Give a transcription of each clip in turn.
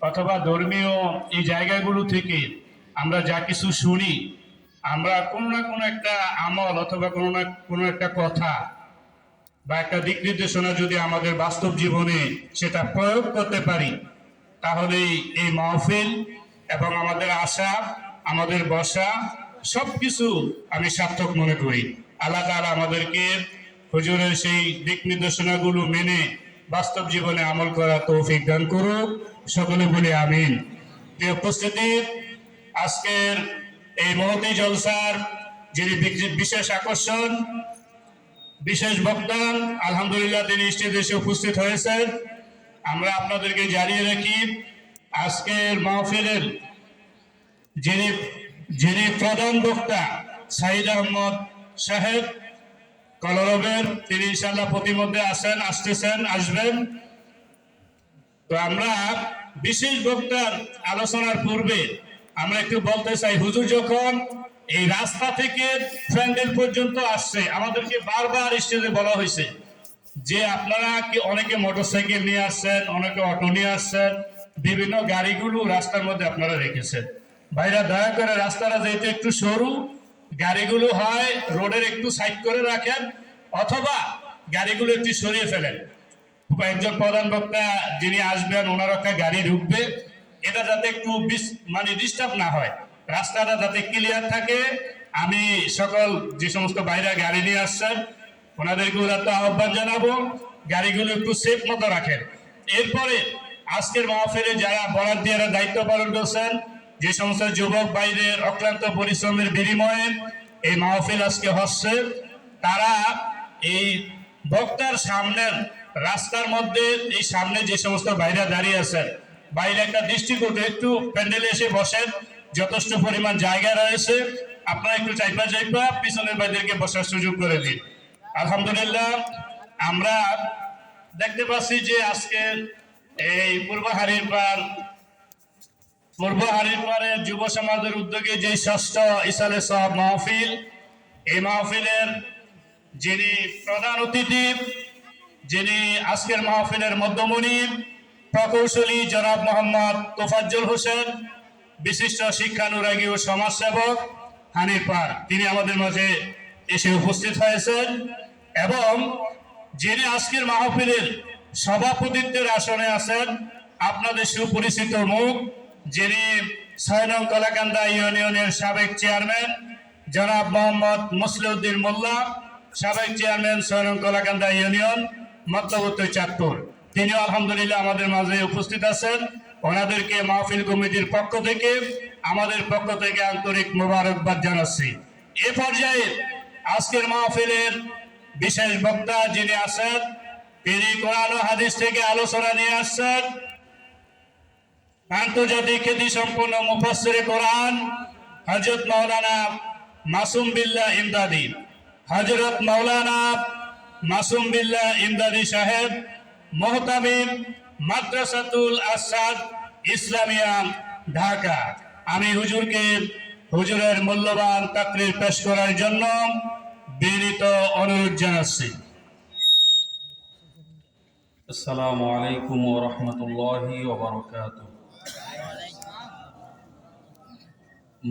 অথবা ধর্মীয় এই জায়গাগুলো থেকে আমরা যা কিছু শুনি, আমরা কোনো না কোনো একটা আমল অথবা কোনো না কোনো একটা কথা বা একটা দিক নির্দেশনা যদি আমাদের বাস্তব জীবনে সেটা প্রয়োগ করতে পারি, তাহলেই এই মাহফিল এবং আমাদের আশা, আমাদের বসা সবকিছু আমি সার্থক মনে করি। আল্লাহ তাআলা আমাদেরকে হুজুরের সেই দিক নির্দেশনাগুলো মেনে বাস্তব জীবনে আমল করা তৌফিক দান করুক। সকলে বলি আমিন। প্রিয় উপস্থিতি, আজকের এই মহতী জলসার যিনি বিশেষ আকর্ষণ, বিশেষ বক্তা, আলহামদুলিল্লাহ তিনি স্টেজে এসে উপস্থিত হয়েছেন। আমরা আপনাদেরকে জানিয়ে রাখি, আজকের মাহফিলের যিনি প্রধান বক্তা সাইদ আহমদ সাহেব কলরবের, তিনি ইনশাআল্লাহ প্রতিমধ্যে আসবেন। তো আমরা বিশেষ বক্তার আলোচনার পূর্বে আমরা একটু বলতে চাই, হুজুর যখন এই রাস্তা থেকে প্যান্ডেল পর্যন্ত আসছে, আমাদেরকে বারবার স্টেজে বলা হয়েছে যে আপনারা কি অনেকে মোটরসাইকেল নিয়ে আসছেন, অনেকে অটো নিয়ে আসছেন, বিভিন্ন গাড়িগুলো রাস্তার মধ্যে আপনারা রেখেছেন। ভাইরা দয়া করে রাস্তাটা যেহেতু একটু সরু, গাড়িগুলো হয় রোডের একটু সাইড করে রাখেন অথবা গাড়িগুলো একটু সরিয়ে ফেলেন। একজন প্রধান বক্তা যিনি আসবেন, ওনার একটা গাড়ি ঢুকবে, এটা যাতে একটু ডিস্টার্ব না হয়, রাস্তাটা যাতে ক্লিয়ার থাকে। আমি সকল যে সমস্ত বাইরে গাড়ি নিয়ে আসছেন ওনাদেরকে তো আহ্বান জানাবো, গাড়িগুলো একটু সেফ মতো রাখেন। এরপরে আজকের মাহফিলে যারা ভলান্টিয়াররা দায়িত্ব পালন করছেন, যে সমস্ত যুবক ভাইদের অক্লান্ত পরিশ্রমের বিনিময়ে এই মাহফিল আজকে হচ্ছে, তারা এই বক্তার সামনের রাস্তার মধ্যে এই সামনে যে সমস্ত ভাইরা দাঁড়িয়ে আছেন, বাইরে একটা দৃষ্টিকোণ, একটু প্যান্ডেলে এসে বসেন, যথেষ্ট পরিমাণ জায়গা রয়েছে, আপনারা একটু চাইপা পিছনের ভাইদেরকে বসার সুযোগ করে দিন। আলহামদুলিল্লাহ, আমরা দেখতে পাচ্ছি যে আজকে এই পূর্ব হারিরপাড়ের যুব সমাজের উদ্যোগে যে ষষ্ঠ ইসালে সব মাহফিল, এই মাহফিলের যিনি প্রধান অতিথি, যিনি আজকের মাহফিলের মধ্যমণি, প্রকৌশলী জনাব মোহাম্মদ তোফাজ্জল হোসেন, বিশিষ্ট শিক্ষানুরাগী ও সমাজসেবক হানিরপাড়, তিনি আমাদের মাঝে এসে উপস্থিত হয়েছেন। এবং যিনি আজকের মাহফিলের সভাপতিত্বের আসনে আছেন, আপনাদের সুপরিচিত মুখ, যিনি ৬ নং কলাকান্দা ইউনিয়নের সাবেক চেয়ারম্যান জনাব মোহাম্মদ মুসলিউদ্দিন মোল্লা, সাবেক চেয়ারম্যান ৬ নং কলাকান্দা ইউনিয়ন মতলবর্তী চাঁদপুর, তিনিও আলহামদুলিল্লাহ আমাদের মাঝে উপস্থিত আছেন। ওনাদেরকে মাহফিল কমিটির পক্ষ থেকে, আমাদের পক্ষ থেকে আন্তরিক মোবারকবাদ জানাচ্ছি। এ পর্যায়ে আজকের মাহফিলের বিশেষ বক্তা যিনি আছেন, তিনি কোরআন ও হাদিস থেকে আলোচনা নিয়ে আসছেন, আন্তর্জাতিক খ্যাতি সম্পন্ন মুফাসসিরে কোরআন হযরত মাওলানা মাসুম বিল্লাহ ইমদাদী, হযরত মাওলানা মাসুম বিল্লাহ ইমদাদী সাহেব, মুহতামিম মাদ্রাসাতুল আসাদ ইসলামিয়া, ঢাকা। আমি হুজুরের মূল্যবান তাকরীর পেশ করার জন্য বিনীত অনুরোধ জানাচ্ছি। আসসালামু আলাইকুম ওয়া রাহমাতুল্লাহি ওয়া বারাকাতুহু।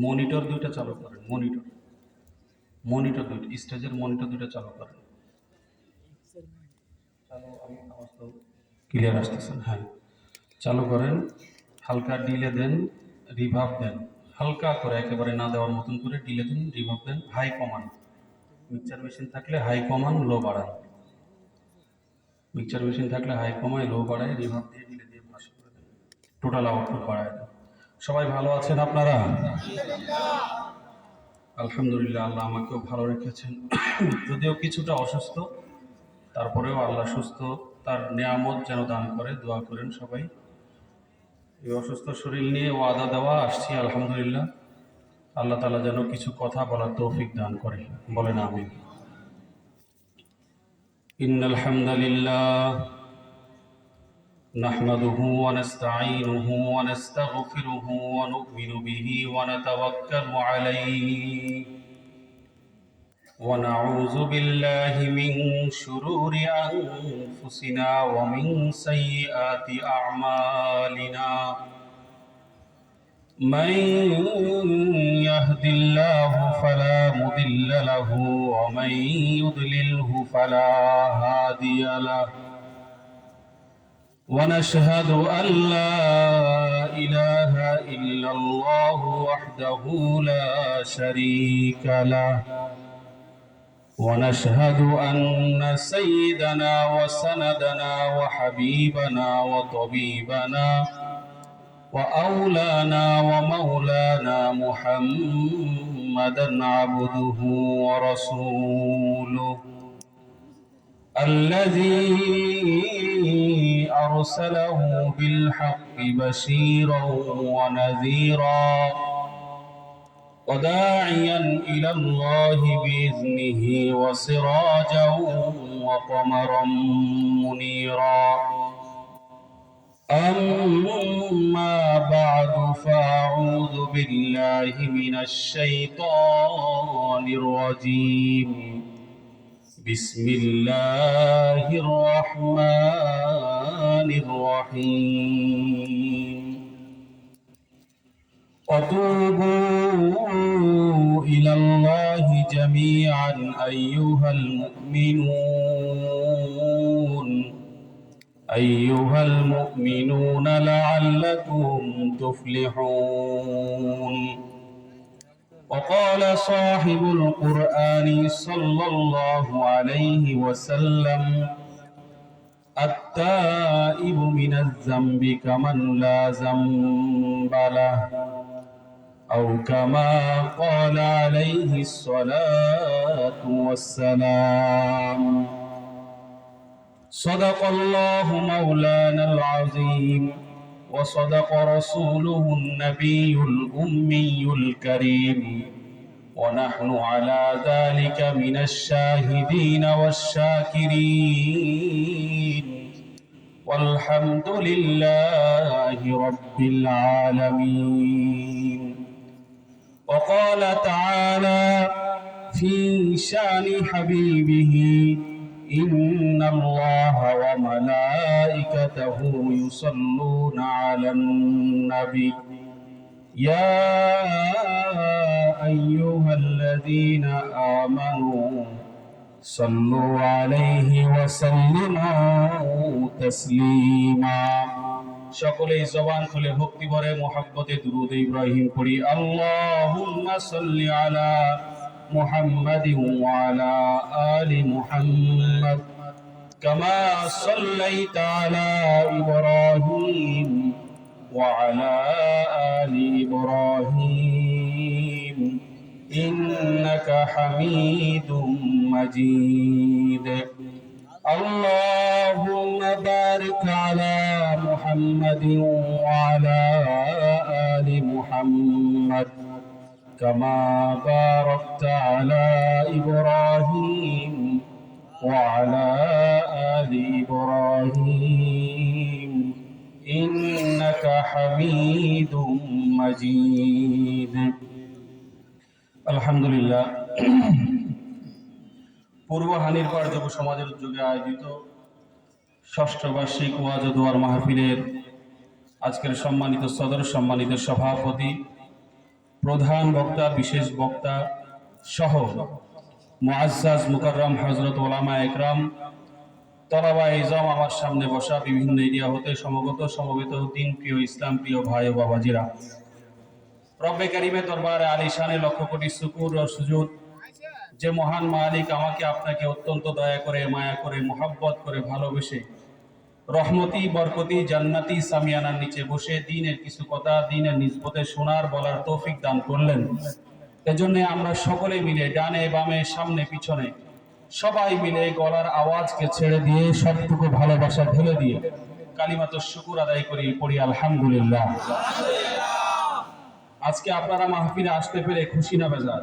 মনিটর দুইটা চালু করেন, মনিটর দুইটা, স্টেজের মনিটর দুইটা চালু করেন। চালু, আমি আওয়াজ তো ক্লিয়ার আসতেছেন? হ্যাঁ, চালু করেন। হালকা ডিলে দেন, রিভার্ব দেন, হালকা করে, একেবারে না দেওয়ার মতন করে ডিলে দেন, রিভার্ব দেন, হাই কমান। মিক্সচার মেশিন থাকলে হাই কমান, লো বাড়ান। মিক্সচার মেশিন থাকলে হাই কমায়, লো বাড়ায়, রিভার্ব দিয়ে ডিলে দিয়ে ভাস করে দেন, টোটাল আউটপুট বাড়ায় দেন। সবাই ভালো আছেন আপনারা? আলহামদুলিল্লাহ, আল্লাহ আমাকেও ভালো রেখেছেন। যদিও কিছুটা অসুস্থ, তারপরেও আল্লাহ সুস্থ তার নেয়ামত যেন দান করে, দোয়া করেন সবাই। এই অসুস্থ শরীর নিয়ে ওয়াদা দেওয়া আসছি, আলহামদুলিল্লাহ। আল্লাহ তাআলা যেন কিছু কথা বলার তৌফিক দান করে, বলেন আমিন। ইন্নাল হামদালিল্লাহ নাহমাদুহু ওয়া নাস্তাঈনুহু ওয়া নাস্তাগফিরুহু ওয়া নু'মিনু বিহি ওয়া নাতাওয়াক্কালু আলাইহি ওয়া নাউযু বিল্লাহি মিন শুরুরি আনফুসিনা ওয়া মিন সাইয়্যাতি আ'মালিনা। من يهد الله فلا مضل له ومن يضلله فلا هادي له ونشهد أن لا إله إلا الله وحده لا شريك له ونشهد أن سيدنا وسندنا وحبيبنا وطبيبنا وأولانا ومولانا محمدا عبده ورسوله الذي أرسله بالحق بشيرا ونذيرا وداعيا إلى الله بإذنه وسراجا وقمرا منيرا أما بعد فأعوذ بالله من الشيطان الرجيم بسم الله الرحمن الرحيم وتوبوا إلى الله جميعا أيها المؤمنون لعلكم تفلحون وقال صاحب القرآن صلى الله عليه وسلم التائب من الذنب كمن لا ذنب له أو كما قال عليه الصلاة والسلام صدق الله مولانا العظيم وصدق رسوله النبي الأمي الكريم ونحن على ذلك من الشاهدين والشاكرين والحمد لله رب العالمين وقال تعالى في شان حبيبه إن الله وملائكته يصلون على النبي يا أيها الذين آمنوا صلوا عليه وسلموا تسليما সকলেই জবান খুলে ভক্তি ভরে মোহাব্বতে দুরূদ ইব্রাহিম পড়ি আল্লাহুম্মা সাল্লি আলা محمد وعلى آل محمد كما صليت على إبراهيم وعلى آل إبراهيم إنك حميد مجيد اللهم بارك على محمد وعلى آل محمد كما باركت على إبراهيم وعلى آل إبراهيم إنك حميد مجيد الحمد لله পূর্বহানির পর যুব সমাজের উদ্যোগে আয়োজিত ষষ্ঠ বার্ষিক ওয়াজ ও দোয়ার মাহফিলের আজকের সম্মানিত সদর, সম্মানিত সভাপতি, প্রধান বক্তা, বিশেষ বক্তা সহ মুআজ্জাজ মুকাররম হযরত উলামা একরাম, তলাবা ইজাম, আমার সামনে বসা বিভিন্ন এরিয়া হতে সমবেত দিন প্রিয়, ইসলাম প্রিয় ভাই ও বাবাজিরা, রব্বে কারীমের দরবারে আলিশানে লক্ষ কোটি শুকর ও সুজুদ, যে মহান মালিক আমাকে আপনাকে অত্যন্ত দয়া করে, মায়া করে, মোহাব্বত করে, ভালোবেসে রহমতি বরকতি জান্নাতি সামিয়ানার নিচে বসে দ্বীনের কিছু কথা দ্বীনের নিসবতে শোনার বলার তৌফিক দান করলেন। এজন্য আমরা সকলে মিলে ডানে বামে সামনে পিছনে সবাই মিলে গলার আওয়াজকে ছেড়ে দিয়ে সবটুকু ভালোবাসা ঢেলে দিয়ে কালিমাত শুকুর আদায় করি, পড়ি আলহামদুলিল্লাহ। আজকে আপনারা মাহফিলে আসতে পেরে খুশি না বেজার?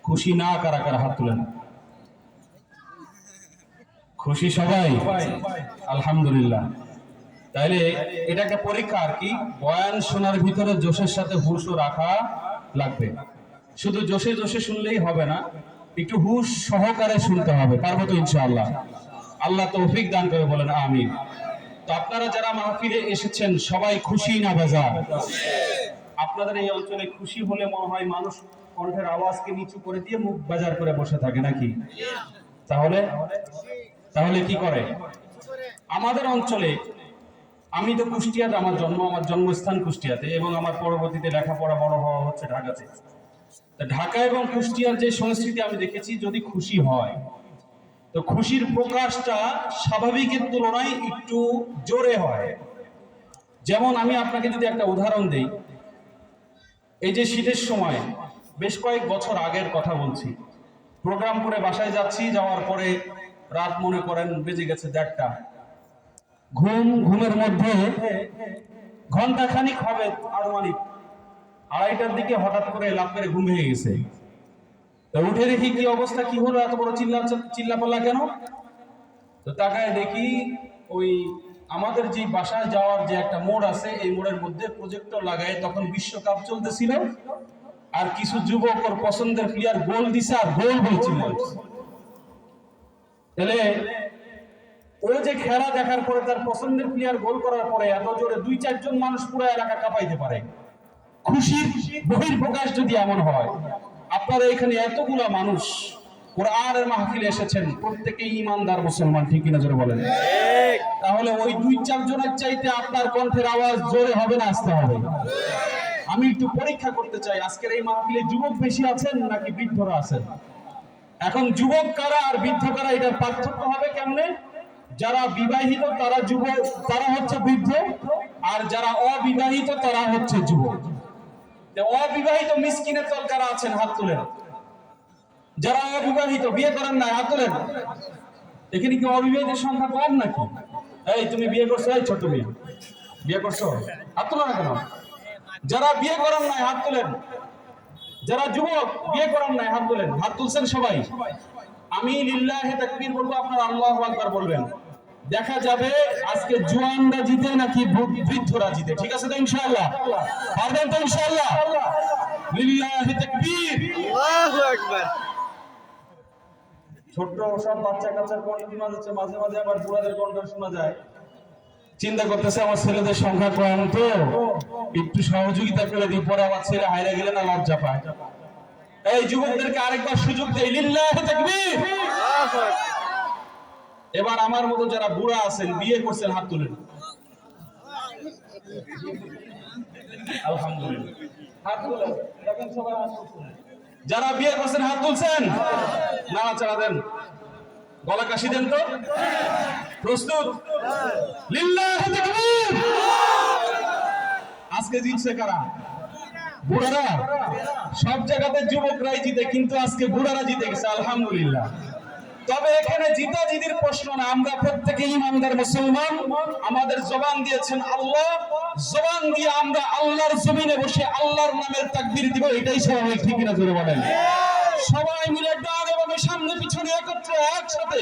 খুশি না? কারা কারা হাত তুলেন? খুশি সবাই? আলহামদুলিল্লাহ। তাইলে এটা একটা পরীক্ষা আর কি। বয়ান শোনার ভিতরে জোশের সাথে হুশও রাখা লাগবে। শুধু জোশে জোশে শুনলেই হবে না, একটু হুশ সহকারে শুনতে হবে। পারবো তো ইনশাআল্লাহ? আল্লাহ তৌফিক দান করে, বলেন আমিন। তো আপনারা যারা মাহফিলে এসেছেন সবাই খুশি না বেজার? আপনাদের এই অঞ্চলে খুশি হলে মনে হয় মানুষ কণ্ঠের আওয়াজকে নিচু করে দিয়ে মুখ বাজার করে বসে থাকে নাকি? তাহলে তাহলে কি করে? আমাদের অঞ্চলে, আমি তো কুষ্টিয়াতে, আমার জন্মস্থান কুষ্টিয়াতে, এবং আমার পরবর্তীতে লেখাপড়া বড় হওয়া হচ্ছে ঢাকাতে। ঢাকা এবং কুষ্টিয়ার যে সংস্কৃতি আমি দেখেছি, যদি খুশি হয় তো খুশির প্রকাশটা স্বাভাবিকের তুলনায় একটু জোরে হয়। যেমন আমি আপনাকে যদি একটা উদাহরণ দেই, এই যে শীতের সময়, বেশ কয়েক বছর আগের কথা বলছি, প্রোগ্রাম করে বাসায় যাচ্ছি, যাওয়ার পরে রাত মনে করেন বেজে গেছে 1:30টা। ঘুমের মধ্যে ঘন্টাখানিক হবে আনুমানিক, 2:30টার দিকে হঠাৎ করে লাফ করে ঘুম ভেঙে গেছে। উঠে দেখি কি অবস্থা, কি হলো, এত বড় চিল্লাপাল্লা কেন? তো তাকায় দেখি ওই আমাদের যে বাসায় যাওয়ার যে একটা মোড় আছে, এই মোড়ের মধ্যে প্রজেক্টর লাগায় তখন বিশ্বকাপ চলতেছিল, আর কিছু যুবক ওর পছন্দের প্লেয়ার গোল দিছে আর গোল বলছিল। তাহলে ও যে খেলা দেখার পরে তার পছন্দের প্লেয়ার গোল করার পরে এত জোরে 2-4 জন মানুষ পুরো এলাকা কাঁপাইতে পারে, খুশির বহিঃপ্রকাশ যদি এমন হয়। আপনারা এখানে এতগুলা মানুষ কোরআনের মাহফিলে এসেছেন, প্রত্যেকেই ঈমানদার মুসলমান, ঠিক কিনা জোরে বলেন? তাহলে ওই 2-4 জনের চাইতে আপনার কণ্ঠের আওয়াজ জোরে হবে না আসতে হবে? আমি একটু পরীক্ষা করতে চাই, আজকের এই মাহফিলে যুবক বেশি আছেন নাকি বৃদ্ধরা আছেন? এখন যুবক কারা আর বৃদ্ধ কারা, এটার পার্থক্য হবে কেমনে? যারা বিবাহিত তারা যুবক, তারা হচ্ছে বৃদ্ধ, আর যারা অবিবাহিত তারা হচ্ছে যুবক। অবিবাহিত মিসকিনের দল কারা আছেন হাত তুলেন। যারা অবিবাহিত, বিয়ে করেন না, হাত তুলেন। এখানে কি অবিবাহিতের সংখ্যা কম নাকি? এই তুমি বিয়ে করছো, এই ছোট মেয়ে বিয়ে করছো, হাত তুলো না কেন? যারা বিয়ে করেন নাই হাত তুলেন। যারা যুবক বিয়ে করেন নাই হাত তুলেন। হাত তুলছেন সবাই? আমি লিল্লাহে তাকবীর বলবো, আপনারা আল্লাহু আকবার বলবেন। দেখা যাবে আজকে জওয়ানরা জিতে নাকি বৃদ্ধরা জিতে। ঠিক আছে তো ইনশাআল্লাহ? পারবেন তো ইনশাআল্লাহ? লিল্লাহে তাকবীর, আল্লাহু আকবার। ছোট সব বাচ্চা কাচ্চার কণ্ঠ শোনা যাচ্ছে, মাঝে মাঝে আবার বুড়াদের কণ্ঠ শোনা যায়। চিন্তা করতেছে আমার ছেলেদের সংখ্যা কম, তো একটু সহযোগিতা করে দিই, পরে আমার ছেলে হাইরা গেলে না লজ্জা পায়। এই যুবকদেরকে আরেকবার সুযোগ দেই, লিল্লাহে তাকবীর। এবার আমার মতো যারা বুড়া আছেন, বিয়ে করছেন, হাত তুলেন। আলহামদুলিল্লাহ, হাত তুলেন। দেখেন সবাই হাত তুলছেন। যারা বিয়ে করছেন হাত তুলছেন, নাড়াচাড়া দেন, গলা কাশি দেন। তো প্রস্তুত? লিল্লাহে তাকবীর। আজকে জিতছে কারা? বুড়ারা। সব জায়গাতে যুবকরাই জিতে, কিন্তু আজকে বুড়ারা জিতে গেছে, আলহামদুলিল্লাহ। তবে এখানে জিতাজিতির প্রশ্ন না, আমরা প্রত্যেকে ঈমানদার মুসলমান। আমাদের জবান দিয়েছেন আল্লাহ, জবান দিয়ে আমরা আল্লাহর জমিনে বসে আল্লাহর নামের তাকবীর দিব, এটাই স্বাভাবিক, ঠিক কিনা জোরে বলেন? সবাই মিলে ডান এবং সামনে পিছনে একত্রে একসাথে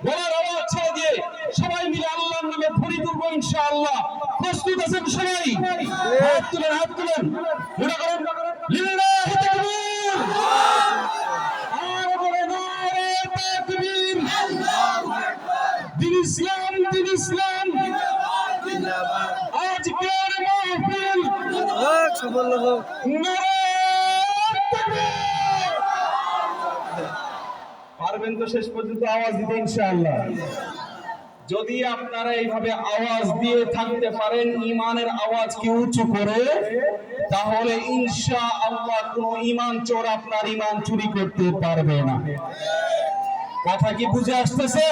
গলার আওয়াজ ছেড়ে দিয়ে সবাই মিলে আল্লাহর নামে ভরি তুলবো ইনশাআল্লাহ। প্রস্তুত আছেন সবাই? হাত তুলেন, হাত তুলেন, মনে করেন লিল্লাহে তাকবীর। আর বলে নারে তাকবীর, দিন ইসলাম, দিন ইসলাম। আজকের মাহফিল সফল হোক। নারে তাকবীর। পারবেন তো শেষ পর্যন্ত আওয়াজ দিতে ইনশাআল্লাহ? যদি আপনারা এইভাবে আওয়াজ দিয়ে থাকতে পারেন, ঈমানের আওয়াজকে উঁচু করে, তাহলে ইনশাআল্লাহ কোন ঈমান চোর আপনার ঈমান চুরি করতে পারবে না। কথা কি বুঝে আসতেছে?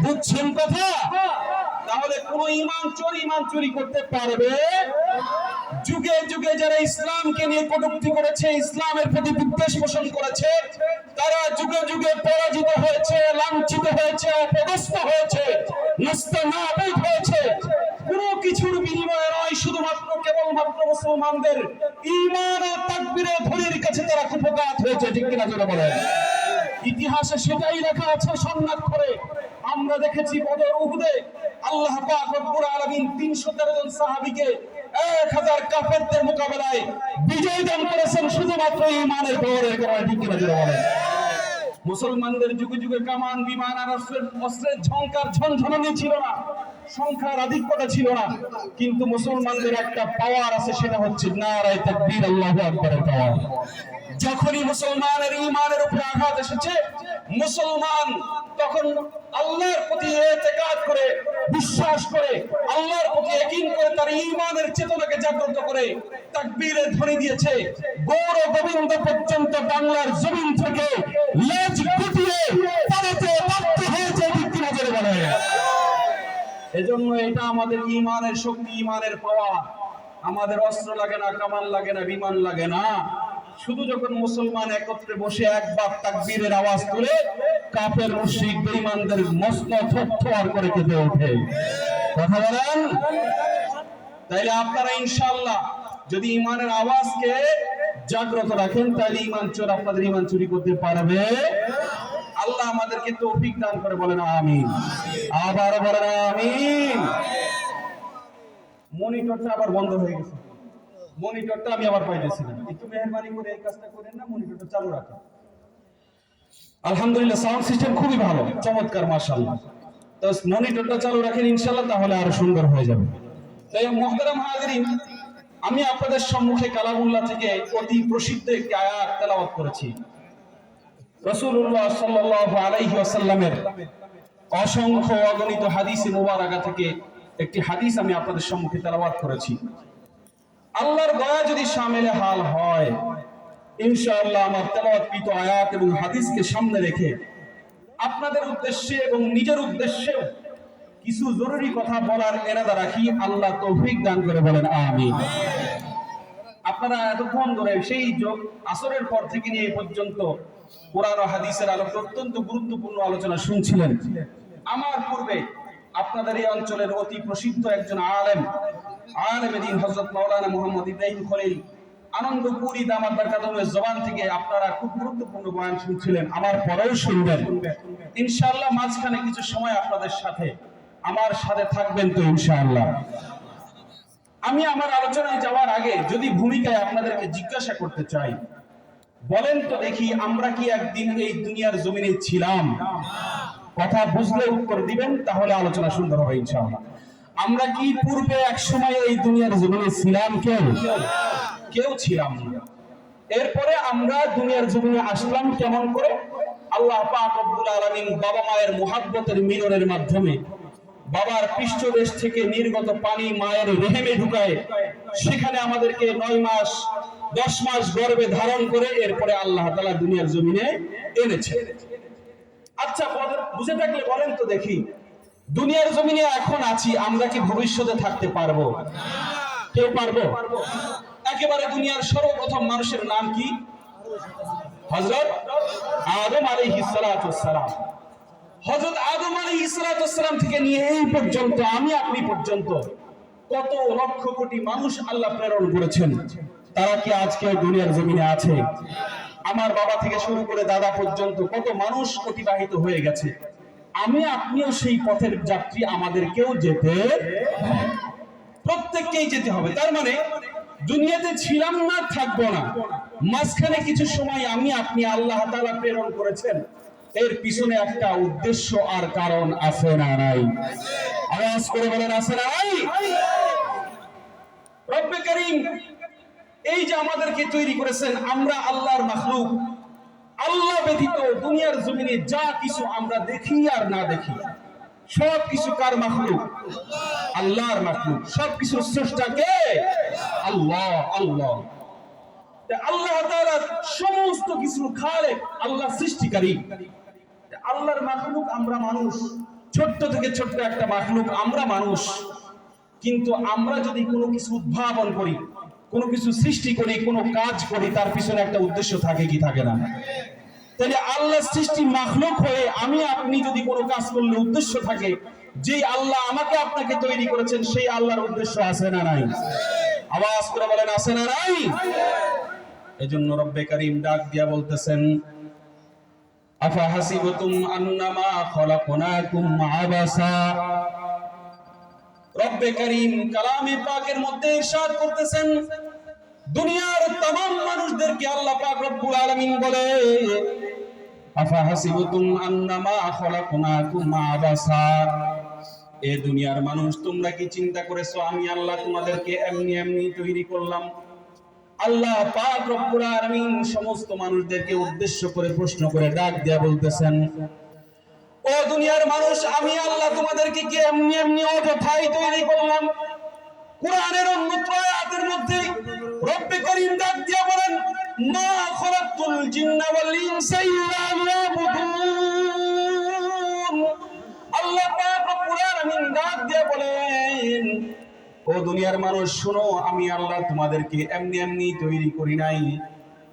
বুঝছেন কথা? তাহলে কোন ঈমান চোর ঈমান চুরি করতে পারবে? যুগে যুগে যারা ইসলামকে নিয়ে কটূক্তি করেছে, ইসলামের প্রতি বিদ্বেষ পোষণ করেছে, তারা যুগে যুগে পরাজিত হয়েছে, লাঞ্ছিত হয়েছে, অপদস্থ হয়েছে, নাস্তানাবুদ হয়েছে। কোনো কিছুর বিনিময়ে নয়, শুধুমাত্র কেবলমাত্র মুসলমানদের ঈমান ও তাকবীরের ধ্বনির কাছে তারা কুপকাত হয়েছে, ঠিক কিনা জোরে বলেন? ইতিহাসে সেটাই লেখা আছে স্বর্ণাক্ষরে। আমরা দেখেছি বদর, উহুদে আল্লাহ পাক রব্বুল আলামিন 313 জন সাহাবীকে 1000 কাফেরদের মোকাবেলায় বিজয় দান করেছেন শুধুমাত্র ঈমানের বলের কারণে, ঠিক কিনা জোরে বলেন? মুসলমানদের যুগে যুগে কামান, বিমান আর অস্ত্রের ঝংকার ঝনঝনানি ছিল না। সংখ্যার আধিক্যতা ছিল না, কিন্তু মুসলমানদের একটা পাওয়ার আছে, সেটা হচ্ছে নারায়ে তাকবীর, আল্লাহু আকবারের পাওয়ার। যখনই মুসলমানের ঈমানের উপরে আঘাত এসেছে, মুসলমান তখন আল্লাহর প্রতি ইতিকাদ করে, বিশ্বাস করে, আল্লাহর প্রতি ইয়াকিন করে, তার ঈমানের চেতনাকে জাগ্রত করে তাকবীরের ধ্বনি দিয়েছে। গৌর গোবিন্দ পর্যন্ত বাংলার জমিন থেকে লেজ গুটিয়ে পালাতে বাধ্য হয়েছে, ঠিক কিনা জোরে বলে। এজন্য এটা আমাদের ঈমানের শক্তি, ঈমানের পাওয়ার। আমাদের অস্ত্র লাগে না, কামান লাগে না, বিমান লাগে না। শুধু যখন মুসলমান একত্রে বসে একবার তাকবীরের আওয়াজ তুলে, কাফের মুশরিক বেঈমানদের মস্ত থরথর করে কেঁপে ওঠে। কথা বলেন। তাইলে আপনারা ইনশাআল্লাহ যদি ঈমানের আওয়াজকে জাগ্রত রাখেন, তাহলে ঈমান চোর আপনাদের ঈমান চুরি করতে পারবে। আল্লাহ আমাদেরকে তৌফিক দান করে, বলেন আমিন। আবার বলেন আমিন। মনিটরটা আবার বন্ধ হয়ে গেছে, মনিটরটা আমি আবার পাইতেছি না, একটু মেহেরবানি করে এই কাজটা করেন না, মনিটরটা চালু রাখেন। আলহামদুলিল্লাহ, সাউন্ড সিস্টেম খুবই ভালো, চমৎকার, মাশাআল্লাহ। তো মনিটরটা চালু রাখেন ইনশাআল্লাহ, তাহলে আরো সুন্দর হয়ে যাবে। তাই মুহতারাম হাজিরিন, আমি আপনাদের সম্মুখে কালামুল্লাহ থেকে অতি প্রসিদ্ধ একটি আয়াত তেলাওয়াত করেছি। রাসূলুল্লাহ সাল্লাল্লাহু আলাইহি ওয়াসাল্লামের অসংখ্য অগণিত হাদিসে মুবারাকা থেকে একটি হাদিস আমি আপনাদের সম্মুখে তেলাওয়াত করেছি। আল্লাহর দয়া যদি শামিলে হাল হয়, ইনশাআল্লাহ আমার তেলাওয়াতকৃত আয়াত এবং হাদিসকে সামনে রেখে আপনাদের উদ্দেশ্যে এবং নিজের উদ্দেশ্যেও কিছু জরুরি কথা বলার ইরাদা রাখি। আল্লাহ তৌফিক দান করে, বলেন আমিন। আপনারা এতক্ষণ ধরে সেই আসরের পর থেকে নিয়ে এই পর্যন্ত কোরআন ও হাদিসের আলোকে অত্যন্ত গুরুত্বপূর্ণ আলোচনা শুনছিলেন। আমার পূর্বে আপনাদের এই অঞ্চলের অতি প্রসিদ্ধ একজন আলেম দ্বীন হযরত মাওলানা মুহাম্মদ ইব্রাহিম খলিল আনন্দপুরী দামাত বরকাতুহুর জবান থেকে আপনারা খুব গুরুত্বপূর্ণ বয়ান শুনছিলেন। আমার পরেও শুনবেন ইনশাআল্লাহ। মাঝখানে কিছু সময় আপনাদের সাথে আমার সাথে থাকবেন তো ইনশাআল্লাহ। আমি আমার আলোচনায় যাওয়ার আগে যদি ভূমিকায় আপনাদেরকে জিজ্ঞাসা করতে চাই, বলেন তো দেখি, আমরা কি একদিন এই দুনিয়ার জমিনে ছিলাম? কথা বুঝলে উত্তর দিবেন, তাহলে আলোচনা সুন্দর হবে ইনশাআল্লাহ। আমরা কি পূর্বে এক সময় এই দুনিয়ার জমিনে ছিলাম? কেউ ছিলাম না। এরপরে আমরা দুনিয়ার জমিনে আসলাম কেমন করে? আল্লাহ পাক রব্বুল আলামিন বাবা মায়ের মুহাব্বতের মিলনের মাধ্যমে বাবার পৃষ্ঠদেশ থেকে নির্গত পানি মায়ের রেহেমে ঢুকায়, সেখানে আমাদেরকে 9 মাস 10 মাস গর্ভে ধারণ করে এরপরে আল্লাহ তাআলা দুনিয়ার জমিনে এনেছে। আচ্ছা, বুঝে থাকলে বলেন তো দেখি, দুনিয়ার জমিনে এখন আছি, আমরা কি ভবিষ্যতে থাকতে পারবো? কেউ পারবো? একেবারে দুনিয়ার সর্বপ্রথম মানুষের নাম কি? হযরত আদম আলাইহিস সালাতু ওয়াস সালাম। হযরত আদম আলাইহিস সালাতু ওয়াস সালাম থেকে নিয়ে এই পর্যন্ত, আমি আপনি পর্যন্ত কত লক্ষ কোটি মানুষ আল্লাহ প্রেরণ করেছেন। তারা কি আজকে দুনিয়ার জমিনে আছে? আমার বাবা থেকে শুরু করে দাদা পর্যন্ত কত মানুষ অতিবাহিত হয়ে গেছে। আমি আপনিও সেই পথের যাত্রী, আমাদেরকেও যেতে, প্রত্যেককেই যেতে হবে। তার মানে দুনিয়াতে ছিলাম না, থাকবো না, মাঝখানে কিছু সময় আমি আপনি আল্লাহ তাআলা প্রেরণ করেছেন। এর পিছনে একটা উদ্দেশ্য আর কারণ আছে না নাই? আওয়াজ করে বলেন, আছে না নাই? রব্বে কারীম এই যে আমাদেরকে তৈরি করেছেন, আমরা আল্লাহর মাখলুক। আল্লাহ ব্যতীত দুনিয়ার জমিনে যা কিছু আমরা দেখি আর না দেখি, সব কিছু কার মাখলুক? আল্লাহর মাখলুক। সবকিছু স্রষ্টা কে? আল্লাহ। আল্লাহ তাআলা সমস্ত কিছু খালেক, আল্লাহ সৃষ্টিকারী। আল্লাহর মাখলুক আমরা মানুষ, ছোট্ট থেকে ছোট্ট একটা মাখলুক আমরা মানুষ। কিন্তু আমরা যদি কোনো কিছু উদ্ভাবন করি, কোনো কিছু সৃষ্টি করি, কোনো কাজ করি, তার পিছনে একটা উদ্দেশ্য থাকে কি থাকে না? তাহলে আল্লাহ সৃষ্টি মাখলুক হয়ে আমি আপনি যদি কোনো কাজ করলে উদ্দেশ্য থাকে, যে আল্লাহ আমাকে আপনাকে তৈরি করেছেন, সেই আল্লাহর উদ্দেশ্য আছে না নাই? আওয়াজ করে বলেন, আছে না নাই? এজন্য রব্বে কারীম ডাক দিয়া বলতেছেন, আফা হাসিবতুম আন্নামা খলাকনাকুম আবাসা। রব্বে কারীম কালামে পাকের মধ্যে ইরশাদ করতেছেন, দুনিয়ার तमाम মানুষদেরকে আল্লাহ পাক রব্বুল আলামিন বলে, আফা হাসিবতুম আন্নামা খলাকনাকুম আবাসা, এ দুনিয়ার মানুষ, তোমরা কি চিন্তা করেছো আমি আল্লাহ তোমাদেরকে এমনি এমনি তৈরি করলাম? আল্লাহ পাক রব্বুল আলামিন সমস্ত মানুষদেরকে উদ্দেশ্য করে প্রশ্ন করে ডাক দেয়া বলতেছেন, ও দুনিয়ার মানুষ, আমি আল্লাহ তোমাদেরকে কি এমনি এমনি অযথাই তৈরি করলাম? কুরআনের অন্যত্র আয়াতের মধ্যে রব্বে করিম ডাক দিয়া বলেন, মা খালাকতুল জিন্না ওয়াল ইনসা ইল্লা লিয়াবুদুন। আল্লাহ পাক রব্বুল আলামিন ডাক দিয়া বলেন, ও দুনিয়ার মানুষ শোনো, আমি আল্লাহ তোমাদেরকে এমনি এমনি তৈরি করি নাই।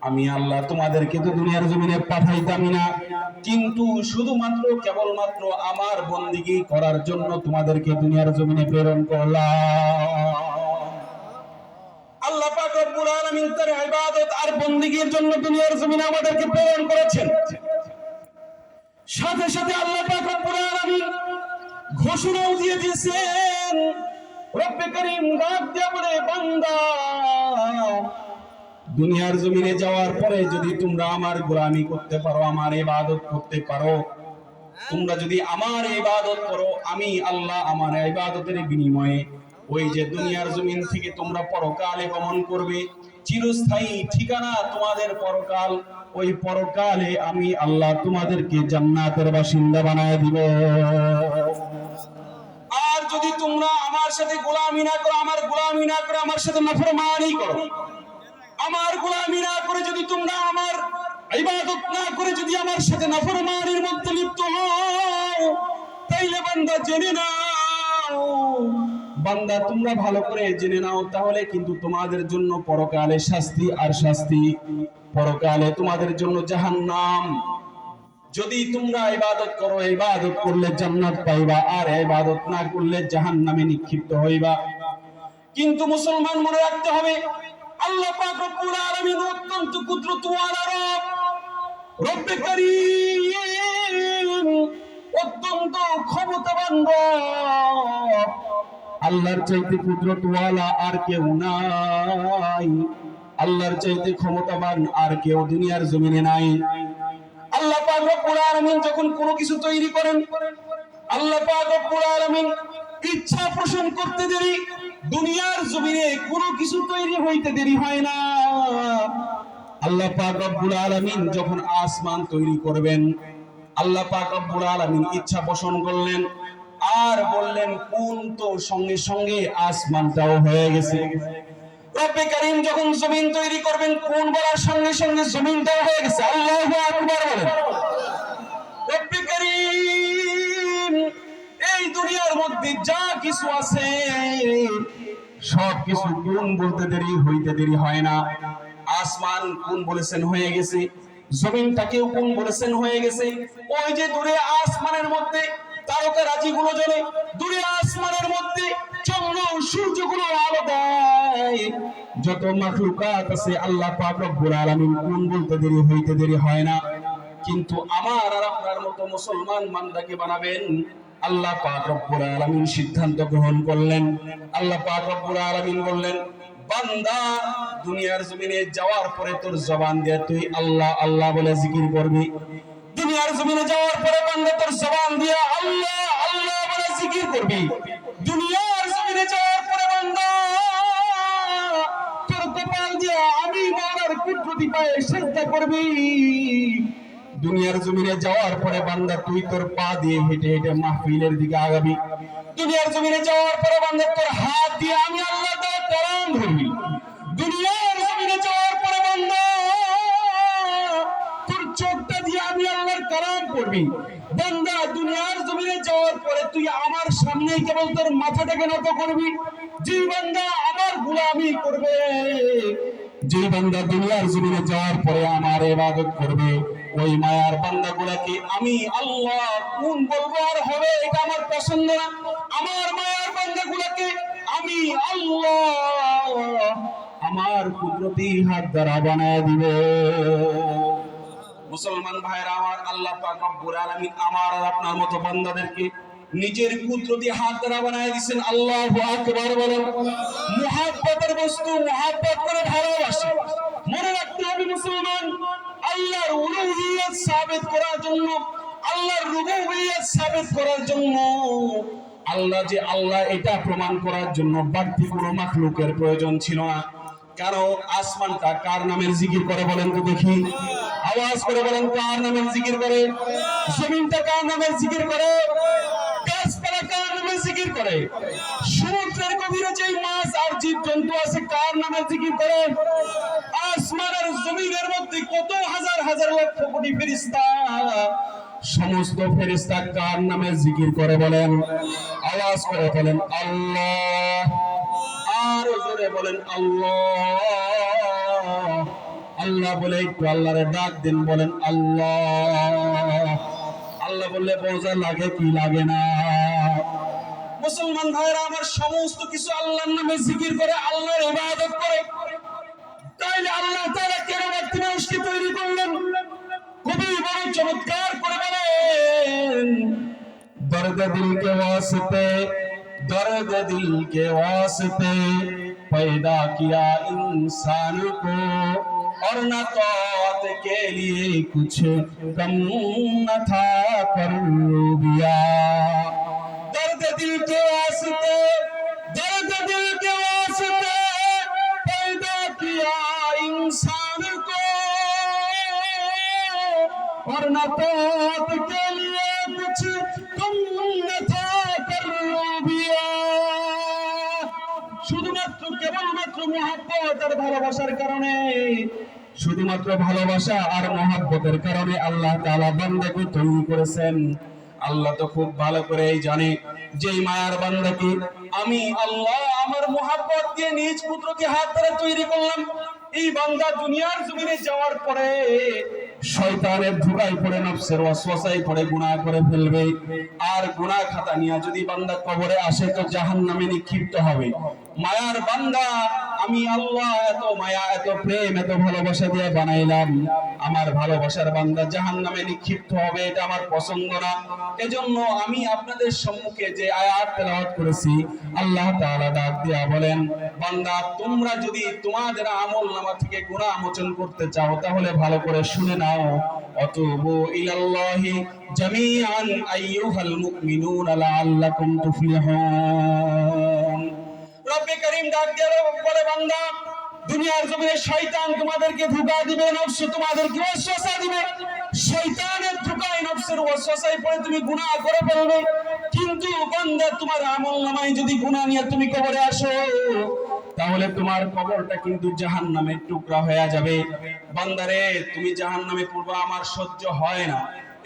আমি আল্লাহ তোমাদেরকে তো দুনিয়ার জমিনে পাঠাইতামই না, কিন্তু শুধুমাত্র কেবলমাত্র আমার বন্দিগি করার জন্য তোমাদেরকে দুনিয়ার জমিনে প্রেরণ করলাম। আল্লাহ পাক রব্বুল আলামিন তার ইবাদত আর বন্দিগির জন্য দুনিয়ার জমিনে আমাদেরকে প্রেরণ করেছেন। সাথে সাথে আল্লাহ পাক রব্বুল আলামিন ঘোষণাও দিয়ে দিয়েছেন, রব্বে করিম ডাক দিয়া বলে, বান্দা, দুনিয়ার জমিনে যাওয়ার পরে যদি তোমরা আমার গোলামি করতে পারো, আমার ইবাদত করতে পারো, তোমরা যদি আমার ইবাদত করো, আমি আল্লাহ আমার ইবাদতের বিনিময়ে ওই যে দুনিয়ার জমিন থেকে তোমরা পরকালে গমন করবে, চিরস্থায়ী ঠিকানা তোমাদের পরকাল, ওই পরকালে আমি আল্লাহ তোমাদেরকে জান্নাতের বাসিন্দা বানায় দিব। আর যদি তোমরা আমার সাথে গোলামি না করো, আমার গোলামি না করে আমার সাথে নাফরমানি করো, আমার গোলামি না করে যদি তোমরা আমার ইবাদত না করে যদি আমার সাথে নাফরমানির মধ্যে লিপ্ত হও, তাইলে বান্দা জেনে নাও, বান্দা তোমরা ভালো করে জেনে নাও, তাহলে কিন্তু তোমাদের জন্য পরকালে শাস্তি আর শাস্তি, পরকালে তোমাদের জন্য জাহান্নাম। যদি তোমরা ইবাদত করো, ইবাদত করলে জান্নাত পাইবা, আর ইবাদত না করলে জাহান্নামে নিক্ষিপ্ত হইবা। কিন্তু মুসলমান মনে রাখতে হবে, আল্লাহ পাক রব্বুল আলামিন অত্যন্ত কুদরতওয়ালা রব, রব্বে করিম অত্যন্ত ক্ষমতাবান রব। আল্লাহর চাইতে কুদরতওয়ালা আর কেউ নাই, আল্লাহর চাইতে ক্ষমতাবান আর কেউ দুনিয়ার জমিনে নাই। আল্লাহ পাক রব্বুল আলামিন যখন কোনো কিছু তৈরি করেন, আল্লাহ পাক রব্বুল আলামিন ইচ্ছা পোষণ করতে দেরি, দুনিয়ার জমিনে কোনো কিছু তৈরি হইতে দেরি হয় না। আল্লাহ পাক রব্বুল আলামিন যখন আসমান তৈরি করবেন, আল্লাহ পাক রব্বুল আলামিন ইচ্ছা পোষণ করলেন আর বললেন কোন, তো সঙ্গে সঙ্গে আসমানটাও হয়ে গেছে। রব্বে কারীম যখন জমিন তৈরি করবেন, কোন বলার সঙ্গে সঙ্গে জমিনটাও হয়ে গেছে। আল্লাহু আকবার বলেন। রব্বে কারীম এই দুনিয়ার মধ্যে যা কিছু আছে সব কিছু কোন বলতে দেরি হইতে দেরি হয় না। আসমান কোন বলেছেন হয়ে গেছে, জমিনটাকেও কোন বলেছেন হয়ে গেছে। ওই যে দূরে আসমানের মধ্যে তারকা রাজিগুলো জ্বলে, দূরে আসমানের মধ্যে চন্দ্র সূর্যগুলো আলো দেয়, যত মাখলুকাত আছে আল্লাহ পাক রব্বুল আলামিন কোন বলতে দেরি হইতে দেরি হয় না। কিন্তু আমার আর আপনার মতো মুসলমান বান্দাকে বানাবেন, আল্লাহ পাক রব্বুল আলামিন সিদ্ধান্ত গ্রহণ করলেন। আল্লাহ পাক রব্বুল আলামিন বললেন, বান্দা, দুনিয়ার জমিনে যাওয়ার পরে তোর জবান দিয়ে তুই আল্লাহ আল্লাহ বলে জিকির করবি। দুনিয়ার জমিনে যাওয়ার পরে বান্দা তোর জবান দিয়ে আল্লাহ আল্লাহ বলে জিকির করবি। দুনিয়ার জমিনে যাওয়ার পরে বান্দা তোর কপাল দিয়ে আমি মাওলার কুদরতি পায়ে সিজদা করবি। দুনিয়ার জমিনে যাওয়ার পরে বান্দা তুই তোর পা দিয়ে হেঁটে হেঁটে মাহফিলের দিকে আগাবি। দুনিয়ার জমিনে যাওয়ার পরে বান্দা তোর হাত দিয়ে আমি আল্লাহ তাআলা কোরআন ধরবি। দুনিয়ার জমিনে যাওয়ার পরে বান্দা তোর চোখটা দিয়ে আমি আল্লাহর কালাম পড়বি। বান্দা, দুনিয়ার জমিনে যাওয়ার পরে তুই আমার সামনে কেবল তোর মাথাটাকে নত করবি। যে বান্দা আমার গোলামি করবে, যে বান্দা দুনিয়ার জমিনে যাওয়ার পরে আমার ইবাদত করবে, ওই মায়ার বান্দাগুলোকে আমি আল্লাহ কোন বলবো আর হবে, এটা আমার পছন্দ না। আমার মায়ার বান্দাগুলোকে আমি আল্লাহ আমার কুদরতি হাত দ্বারা বানায় দিব। মুসলমান ভাইরা আমার, আল্লাহ পাক রব্বুল আলামিন আমার আর আপনার মতো বান্দাদেরকে নিজের কুদরতি হাত দ্বারা বানায় দিয়েছেন। আল্লাহু আকবার বলেন। মুহাব্বতের বস্তু মুহাব্বত করে ভালোবাসে। মনে রাখতে হবে মুসলমান, আল্লাহর উলুহিয়ত সাবিত করার জন্য, আল্লাহর রুবুবিয়ত সাবিত করার জন্য আল্লাহ যে আল্লাহ এটা প্রমাণ করার জন্য বাড়তি কোনো মাখলুকের প্রয়োজন ছিল না। কারণ আসমানটা কার নামের জিকির করে বলেন তো দেখি, আওয়াজ করে বলেন কার নামের জিকির করে? জমিনটা কার নামের জিকির করে? গাছপালা কার নামে জিকির করে? সমুদ্রের গভীরে যে মাছ আর জীবজন্তু আছে কার নামে জিকির করে? আসমান আর জমিনের মধ্যে কত হাজার হাজার লক্ষ কোটি ফেরেশতা, সমস্ত ফেরেশতা কার নামে জিকির করে বলেন? আওয়াজ করে বলেন আল্লাহ। আর জোরে বলেন আল্লাহ। আল্লাহ বলে একটু আল্লাহরে ডাক দিন, বলেন আল্লাহ। আল্লাহ বললে বোঝা লাগে কি লাগে না? মুসলমান ভাইরা আমার, সমস্ত কিছু আল্লাহর নামে জিকির করে, আল্লাহর ইবাদত করে, তাইলে আল্লাহ তাআলা কেন ব্যক্তি মানুষকে তৈরি করলেন? খুবই বড় চমৎকার করে বলেন, দর্দ দিল কে ওয়াসিতে, दर्द दिल के वास्ते पैदा किया इंसान को और न तौत के लिए कुछ कम न था कर दिया। दर्द दिल के वास्ते, दर्द दिल के वास्ते पैदा किया इंसान को और न तौत के लिए कुछ कम न था कर दिया। শুধুমাত্র কেবলমাত্র মহব্বত আর ভালোবাসার কারণে, শুধুমাত্র ভালোবাসা আর মহব্বতের কারণে আল্লাহ তাআলা বান্দাকে তৈরি করেছেন। আল্লাহ তো খুব ভালো করেই জানে যে মায়ার বান্দাকে আমি আল্লাহ আমার মহব্বত দিয়ে নিজ পুত্রকে হাত ধরে তৈরি করলাম। এই বান্দা দুনিয়ার জমিনে যাওয়ার পরে শয়তানের ধোঁকায় পড়ে, নফসের ওয়াসওয়াসায় পড়ে গুনাহ করে ফেলবে। আর গুনাহ খাতা নিয়ে যদি বান্দা কবরে আসে তো জাহান্নামে নিক্ষিপ্ত হবে। মায়ার বান্দা আমি আল্লাহ এত মায়া, এত প্রেম, এত ভালোবাসা দিয়ে বানাইলাম, আমার ভালোবাসার বান্দা জাহান্নামে নিক্ষিপ্ত হবে, এটা আমার পছন্দ না। এজন্য আমি আপনাদের সম্মুখে যে আয়াত তেলাওয়াত করেছি, আল্লাহ তাআলা ডাক দিয়া বলেন, বান্দা তোমরা যদি তোমাদের আমলনামা থেকে গুনাহ মোচন করতে চাও তাহলে ভালো করে শুনে নাও, অতুবু ইলাল্লাহি জামিআন আইয়ুহাল মুমিনুনা লাআল্লাকুম তুফলিহুন। রব্বে কারীম ডাক দিয়ে বলে, বান্দা দুনিয়ার জমিনে শয়তান তোমাদেরকে ধোঁকা দিবে, নফস তোমাদেরকে ওয়াসওয়াসা দিবে, শয়তানের ধোঁকায় নফসের ওয়াসওয়াসায় পড়ে তুমি গুনাহ করে ফেলবে। কিন্তু বান্দা তোমার আমলনামায় যদি গুনাহ নিয়ে তুমি কবরে আসো তাহলে তোমার কবরটা কিন্তু জাহান্নামের টুকরা হয়ে যাবে। বান্দারে তুমি জাহান্নামে পড়বা, আমার সহ্য হয় না,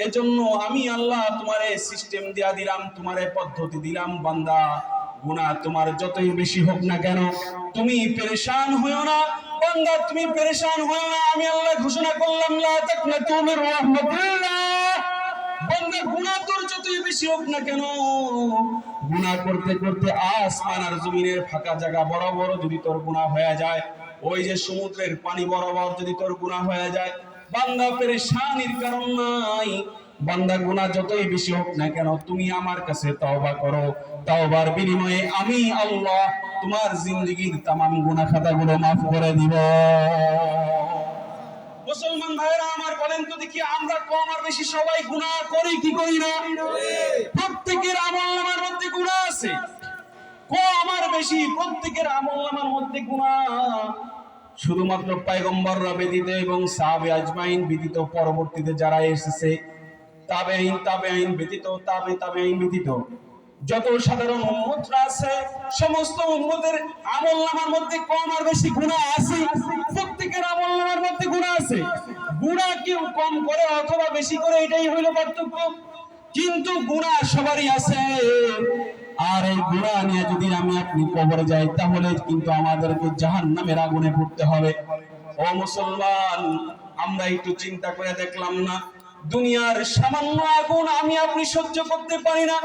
এজন্য আমি আল্লাহ তোমারে সিস্টেম দিয়া দিলাম, তোমারে পদ্ধতি দিলাম। বান্দা গুনাহ তোমার যতই বেশি হোক না কেন তুমি পেরেশান হইও না। বান্দা তুমি পেরেশান হইও না, আমি আল্লাহ ঘোষণা করলাম লা তাকনাতু মির রাহমাতিল্লাহ। বান্দা গুনাহ তোর যতই বেশি হোক না কেন, গুনাহ করতে করতে আসমান আর জমিনের ফাঁকা জায়গা বড় বড় যদি তোর গুনাহ হয়ে যায়, ওই যে সমুদ্রের পানি বরাবর যদি তোর গুনাহ হয়ে যায়, বান্দা পেরেশানির কারণ নাই। বান্দা গুনাহ যতই বেশি হোক না কেন তুমি আমার কাছে তওবা করো, তওবার বিনিময়ে আমি আল্লাহ তোমার জিন্দেগীর तमाम গুনাহ খাতাগুলো maaf করে দিব। মুসলমান ভাইরা আমার, বলেন তো দেখি আমরা কম আর বেশি সবাই গুনাহ করি কি করি না? প্রত্যেকের আমলনামার মধ্যে গুনাহ আছে, কম আর বেশি প্রত্যেকের আমলনামার মধ্যে গুনাহ। শুধুমাত্র পয়গম্বররা ব্যতীত এবং সাহাবে আজমাইন ব্যতীত, পরবর্তীতে যারা এসেছে তাবেঈন, তাবেঈন ব্যতীত, তাবেঈন ব্যতীত যত সাধারণ উম্মতরা আছে, সমস্ত উম্মতের আমলনামার মধ্যে কম আর বেশি গুনাহ আছে। প্রত্যেকের আমলনামার মধ্যে গুনাহ আছে। গুনাহ কেউ কম করে অথবা বেশি করে এটাই হইল পার্থক্য, কিন্তু গুনাহ সবারই আছে। আর এই গুনাহ নিয়ে যদি আমি আপনি কবরে যাই তাহলে কিন্তু আমাদেরকে জাহান্নামের আগুনে পড়তে হবে। ও মুসলমান, আমরা একটু চিন্তা করে দেখলাম না, দুনিয়ার সামান্য আগুন আমি আপনি সহ্য করতে পারি না।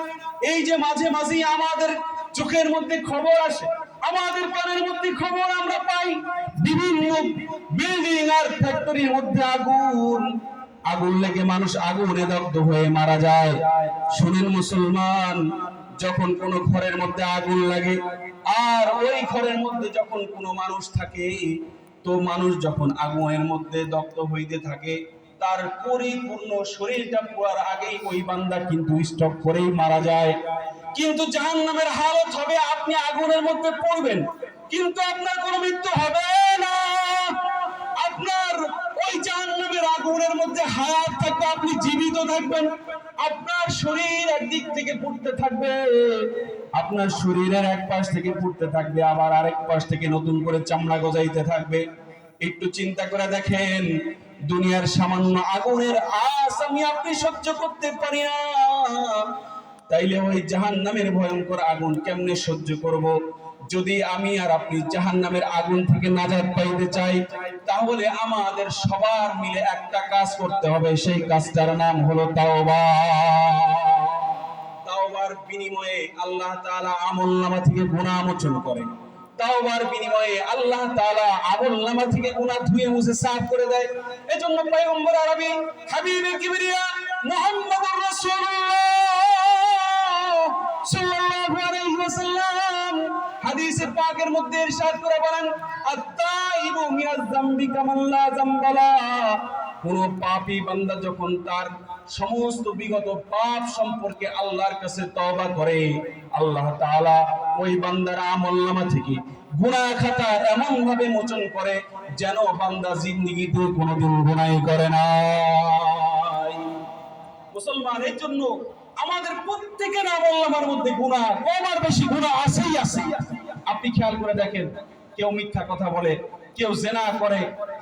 এই যে মাঝে মাঝে আমাদের চোখের মধ্যে খবর আসে, আমাদের কানের মধ্যে খবর আমরা পাই, বিভিন্ন বিল্ডিং আর ফ্যাক্টরির মধ্যে আগুন, আগুন লেগে মানুষ আগুনে দগ্ধ হয়ে মারা যায়। শুনেন মুসলমান, যখন কোন ঘরের মধ্যে আগুন লাগে আর ওই ঘরের মধ্যে যখন কোনো মানুষ থাকে, তো মানুষ যখন আগুনের মধ্যে দগ্ধ হইতে থাকে তার পরিপূর্ণ শরীরটা পুরার আগেই ওই বান্দা কিন্তু স্টক করেই মারা যায়। কিন্তু জাহান্নামের হালত হবে আপনি আগুনের মধ্যে পড়বেন, কিন্তু আপনার কোনো মৃত্যু হবে না। আপনার ওই জাহান্নামের আগুনের মধ্যে হায়াত থাকবে, আপনি জীবিত থাকবেন। আপনার শরীর একদিক থেকে পুড়তে থাকবে, আপনার শরীরের এক পাশ থেকে পুড়তে থাকবে, আবার আরেক পাশ থেকে নতুন করে চামড়া গজাইতে থাকবে। একটু চিন্তা করে দেখেন, দুনিয়ার সামান্য আগুনের আঁচ আমি আপনি সহ্য করতে পারি না, তাইলে ওই জাহান্নামের ভয়ঙ্কর আগুন কেমনে সহ্য করব? যদি আমি আর আপনি জাহান্নামের আগুন থেকে নাজাত পাইতে চাই, তাহলে আমাদের সবার মিলে একটা কাজ করতে হবে। সেই কাজটার নাম হলো তাওবা। তাওবার বিনিময়ে আল্লাহ তাআলা আমলনামা থেকে গুনাহ মোচন করে। তাওবার বিনিময়ে আল্লাহ তাআলা আমলনামা থেকে গুনাহ ধুয়ে মুছে সাফ করে দেয়। এজন্য পয়গম্বর আরবি হাবিবে কিবরিয়া মুহাম্মদুর রাসূলুল্লাহ সাল্লাল্লাহু আলাইহি ওয়াসাল্লাম হাদিসে পাকের মধ্যে ইরশাদ করে বলেন, আত-তাইবু মিনাজ যামবি কামান লা যামবা লা। কোন পাপী বান্দা যখন তার সমস্ত বিগত পাপ সম্পর্কে আল্লাহর কাছে তওবা করে, আল্লাহ তাআলা ওই বান্দার আমলনামা থেকে গুনাহ খাতা এমন ভাবে মোচন করে যেন বান্দা জিন্দেগিতে কোনোদিন গুনাহ করে নাই। মুসলমানের জন্য আমাদের প্রত্যেকের আমলনামার মধ্যে গুনাহ কম আর বেশি গুনাহ আছেই আছে। আপনি খেয়াল করে দেখেন, কেউ মিথ্যা কথা বলে, কেউ জেনা করে।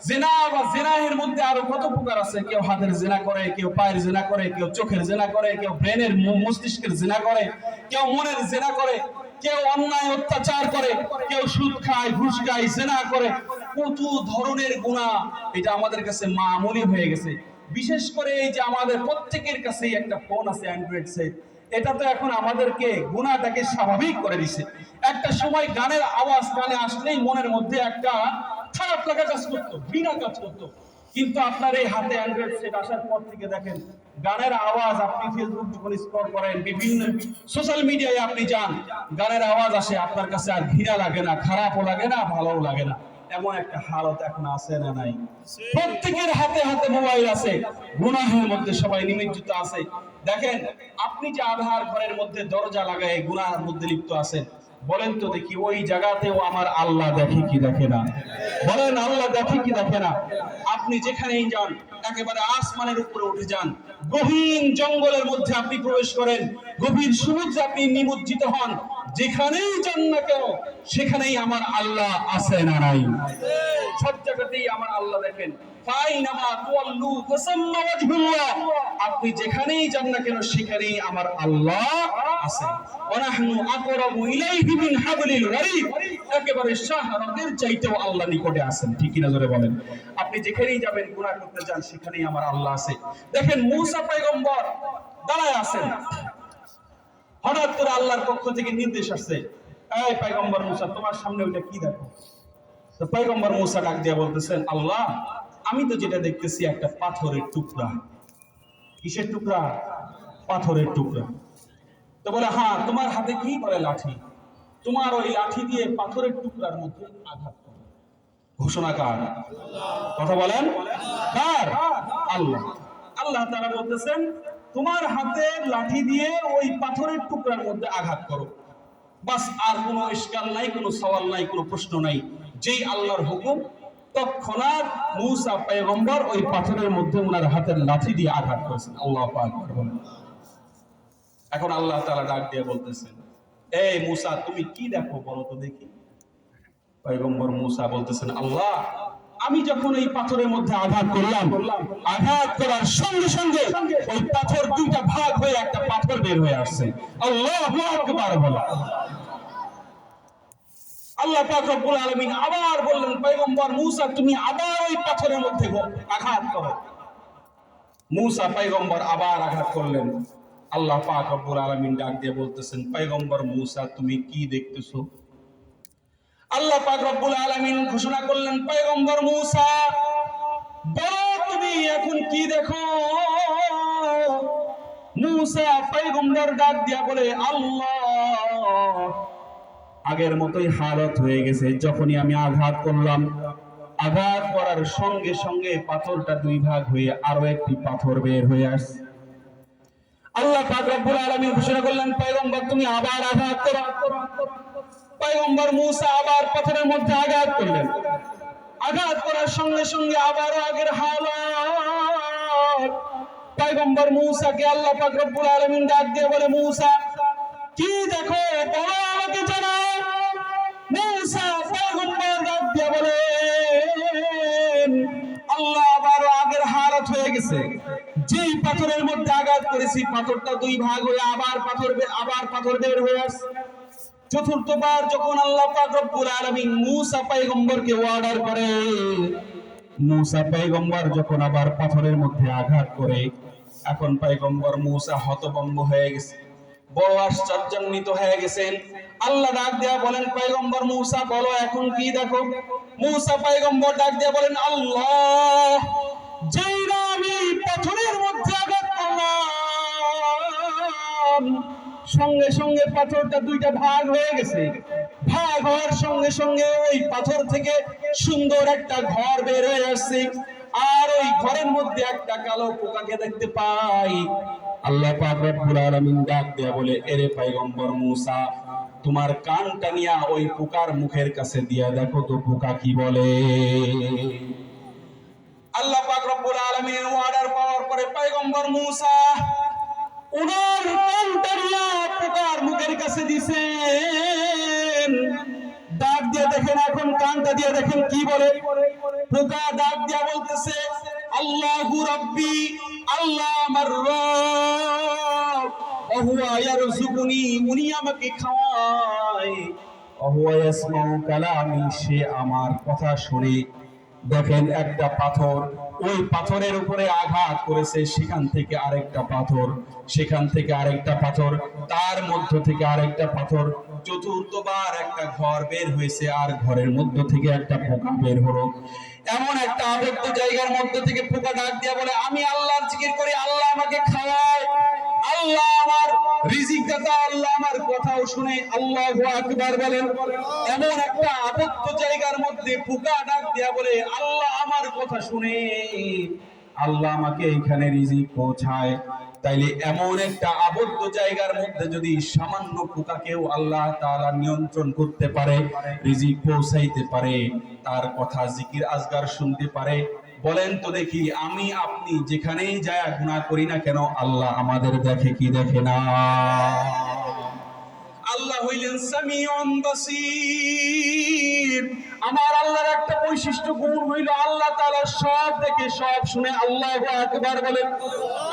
জেনা বা জেনাহের মধ্যে আরো কত প্রকার আছে। কেউ হাতের জেনা করে, কেউ পায়ের জেনা করে, কেউ চোখের জেনা করে, কেউ ব্রেনের মস্তিষ্কের জেনা করে, কেউ মনের জেনা করে, কেউ অন্যায় অত্যাচার করে, কেউ সুদ খায়, ঘুষ খায়, জেনা করে। কত ধরনের গুনাহ, এটা আমাদের কাছে মামুলি হয়ে গেছে। বিশেষ করে এই যে আমাদের প্রত্যেকের কাছেই একটা ফোন আছে, অ্যান্ড্রয়েড সেট, এটা তো এখন আমাদেরকে গুনাহটাকে স্বাভাবিক করে দিছে। একটা সময় গানের আওয়াজ কানে আসলেই মনের মধ্যে একটা খারাপ লাগা কাজ করতো, ঘৃণা কাজ করতো। কিন্তু আপনার এই হাতে অ্যান্ড্রয়েড সেট আসার পর থেকে দেখেন, গানের আওয়াজ আপনি ফেসবুক যখন স্ক্রল করেন, বিভিন্ন সোশ্যাল মিডিয়ায় আপনি যান, গানের আওয়াজ আসে, আপনার কাছে আর ঘৃণা লাগে না, খারাপও লাগে না, ভালোও লাগে না। এমন একটা হালত এখন আছে না নাই? প্রত্যেকের হাতে হাতে মোবাইল আছে, গুনাহের মধ্যে সবাই নিমজ্জিত আছে। দেখেন, আপনি যে আধার ঘরের মধ্যে দরজা লাগায় গুনাহের মধ্যে লিপ্ত আছেন, বলেন তো দেখি ওই জায়গাতেও আমার আল্লাহ দেখে কি দেখে না? বলেন, আল্লাহ দেখে কি দেখে না? আপনি যেখানেই যান, একেবারে আসমানের উপরে উঠে যান, গভীর জঙ্গলের মধ্যে আপনি প্রবেশ করেন, গভীর সমুদ্রে আপনি নিমজ্জিত হন, যেখানেই যান না কেন সেখানেই আমার আল্লাহ আছে না নাই? সব জায়গাতেই আমার আল্লাহ দেখেন। ফাইনামা তুওয়াল্লু ফাসাম্মা ওয়াজহুল্লাহ। আপনি যেখানেই যান না কেন সেখানেই আমার আল্লাহ আছে। ওয়া নাহনু আকরাবু ইলাইহি মিন হাবলিল ওয়ারিদ। একেবারে শাহরাতের চাইতেও আল্লাহ নিকটে আছেন। ঠিক কি না জোরে বলেন? আপনি যেখানেই যাবেন, গুনাহ করতে যান, সেখানেই আমার আল্লাহ আছে। দেখেন, মূসা পয়গম্বর দাঁড়ায় আছেন, হঠাৎ করে আল্লাহর পক্ষ থেকে নির্দেশ আসছে, এই পয়গম্বর মূসা, তোমার সামনে ওইটা কি দেখো? তো পয়গম্বর মূসা ডাক দিয়ে বলতেছেন, আল্লাহ, আমি তো যেটা দেখতেছি একটা পাথরের টুকরা। কিসের টুকরা? পাথরের টুকরা। তো বলে, হ্যাঁ, তোমার হাতে কি? বলে, লাঠি। তোমার ওই লাঠি দিয়ে পাথরের টুকরার মধ্যে আঘাত করো। ঘোষণা কার? কথা বলেন, কার? আল্লাহ। আল্লাহ তাআলা বলতেছেন, তোমার হাতের লাঠি দিয়ে ওই পাথরের টুকরার মধ্যে আঘাত করো। বাস, আর কোনো ইশকাল নাই, কোনো সওয়াল নাই, কোনো প্রশ্ন নাই। যেই আল্লাহর হুকুম, তৎক্ষণাৎ মূসা পয়গম্বর ওই পাথরের মধ্যে ওনার হাতের লাঠি দিয়ে আঘাত করেছেন। আল্লাহু আকবার বলেন। এখন আল্লাহ তাআলা ডাক দিয়ে বলতেছেন, এই মূসা, তুমি কি দেখো বলো তো দেখি। পয়গম্বর মূসা বলতেছেন, আল্লাহ, আমি যখন এই পাথরের মধ্যে আঘাত করলাম, আঘাত করার সঙ্গে সঙ্গে ওই পাথর দুইটা ভাগ হয়ে একটা পাথর বের হয়ে আসছে। আল্লাহু আকবার বলো। আল্লাহ পাক রব্বুল আলামিন আবার বললেন, পয়গম্বর মূসা, তুমি আবার ওই পাথরের মধ্যে আঘাত করো। মূসা পয়গম্বর আবার আঘাত করলেন। আল্লাহ পাক রব্বুল আলামিন ডাক দিয়ে বলতেছেন, পয়গম্বর মূসা, তুমি কি দেখতেছো? আল্লাহ পাক রব্বুল আলামিন ঘোষণা করলেন, পয়গম্বর মূসা, বলো তুমি এখন কি দেখো? মূসা পয়গম্বর ডাক দিয়া বলে, আল্লাহ, আগের মতোই হালত হয়ে গেছে। যখনই আমি আঘাত করলাম, আঘাত করার সঙ্গে সঙ্গে পাথরটা দুই ভাগ হয়ে আরো একটি পাথর বের হয়ে আসছে। আল্লাহ পাক রব্বুল আলামিন ঘোষণা করলেন, পয়গম্বর তুমি আবার আঘাত করো। পয়গম্বর মূসা আবার পাথরের মধ্যে আঘাত করলেন। আঘাত করার সঙ্গে সঙ্গে আবারও আগের হালত। পয়গম্বর মূসাকে আল্লাহ পাক রব্বুল আলামিন ডাক দিয়ে বলে, মূসা কি দেখো বলো আমাকে জানাও। মূসা পয়গম্বর ডাক দিয়ে বলেন, আল্লাহ আবারও আগের হালত হয়ে গেছে। যেই পাথরের মধ্যে আঘাত করেছি পাথরটা দুই ভাগ হয়ে আবার পাথর বের হয়ে আসছে। চতুর্থবার যখন আল্লাহ পাক রব্বুল আলামিন মূসা পয়গম্বরকে অর্ডার করে, মূসা পয়গম্বর যখন আবার পাথরের মধ্যে আঘাত করে, এখন পয়গম্বর মূসা হতভম্ব হয়ে গেছে, বড় আশ্চর্যান্বিত হয়ে গেছেন। আল্লাহ ডাক দেয়া বলেন, পয়গম্বর মূসা বলো এখন কি দেখো। মূসা পয়গম্বর ডাক দেয়া বলেন, আল্লাহ যেই না আমি পাথরের মধ্যে আঘাত করলাম সঙ্গে সঙ্গে পাথরটা দুইটা ভাগ হয়ে গেছে। ভাগ হওয়ার সঙ্গে সঙ্গে ওই পাথর থেকে সুন্দর একটা ঘর বের হয়ে আসছে, আর ওই ঘরের মধ্যে একটা কালো পোকাকে দেখতে পাই। আল্লাহ পাক রব্বুল আলামিন ডাক দেয়া বলে, এরে পয়গম্বর মূসা তোমার কানটা নিয়া ওই পোকার মুখের কাছে দিয়া দেখো তো পোকা কি বলে। আল্লাহ পাক রব্বুল আলামিনের অর্ডার পাওয়ার পরে পয়গম্বর মূসা উনার কানটা নিয়া পোকার মুখের কাছে দিছেন। ডাক দিয়ে দেখেন, এখন কানটা দিয়ে দেখেন কি বলে। পোকা ডাক দিয়া বলতেছে, আল্লাহু রাব্বি, আল্লাহ আমার রব, ওহুয়া ইয়ারযুকুনি, উনি আমাকে খাওয়ায়, ওহুয়া ইয়াসমাউ কালামি, সে আমার কথা শুনে। দেখেন একটা পাথর, ওই পাথরের উপরে আঘাত করেছে, সেখান থেকে আরেকটা পাথর, সেখান থেকে আরেকটা পাথর, তার মধ্য থেকে আরেকটা পাথর। চতুর্থবার একটা ঘর বের হয়েছে, আর ঘরের মধ্য থেকে একটা পোকা বের হলো। এমন একটা আবদ্ধ জায়গার মধ্যে থেকে পোকা ডাক দিয়া বলে, আমি আল্লাহর জিকির করি, আল্লাহ আমাকে খাওয়ায়, আল্লাহ আমার রিজিক দাতা, আল্লাহ আমার কথাও শুনে। আল্লাহু আকবার বলেন। এমন একটা আবদ্ধ জায়গার মধ্যে পোকা ডাক দিয়া বলে, আল্লাহ আমার কথা শুনে, আল্লাহ আমাকে এখানে রিজিক পৌঁছায়। তাইলে এমন একটা আবদ্ধ জায়গার মধ্যে যদি সামান্য পোকাকেও আল্লাহ তাআলা নিয়ন্ত্রণ করতে পারে, রিজিক পৌঁছাইতে পারে, তার কথা জিকির আজগার শুনতে পারে, বলেন তো দেখি আমি আপনি যেখানেই যায় গুনাহ করি না কেন আল্লাহ আমাদের দেখে কি দেখে না? আল্লাহ হইলেন সামিউন বাসীর। আমার আল্লাহর একটা বৈশিষ্ট্য গুণ হইল আল্লাহ তাআলা সব দেখে সব শুনে। আল্লাহু আকবার বলেন।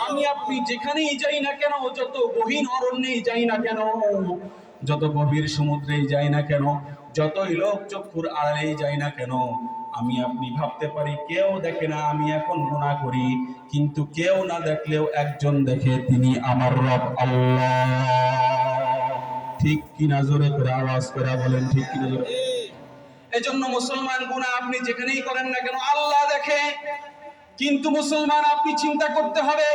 আমি আপনি যেখানেই যাই না কেন, যত গহীন অরণ্যেই যাই না কেন, যত গভীর সমুদ্রেই যাই না কেন, যতই লোক চক্ষুর আড়ালেই যাই না কেন, আমি আপনি ভাবতে পারি কেউ দেখে না, আমি এখন গুনাহ করি, কিন্তু কেউ না দেখলেও একজন দেখে, তিনি আমার রব আল্লাহ। ঠিক কিনা? জোরে করে আওয়াজ করে বলেন ঠিক কিনা? জোরে। এজন্য মুসলমান গুনাহ আপনি যেখানেই করেন না কেন আল্লাহ দেখে। কিন্তু মুসলমান আপনি চিন্তা করতে হবে,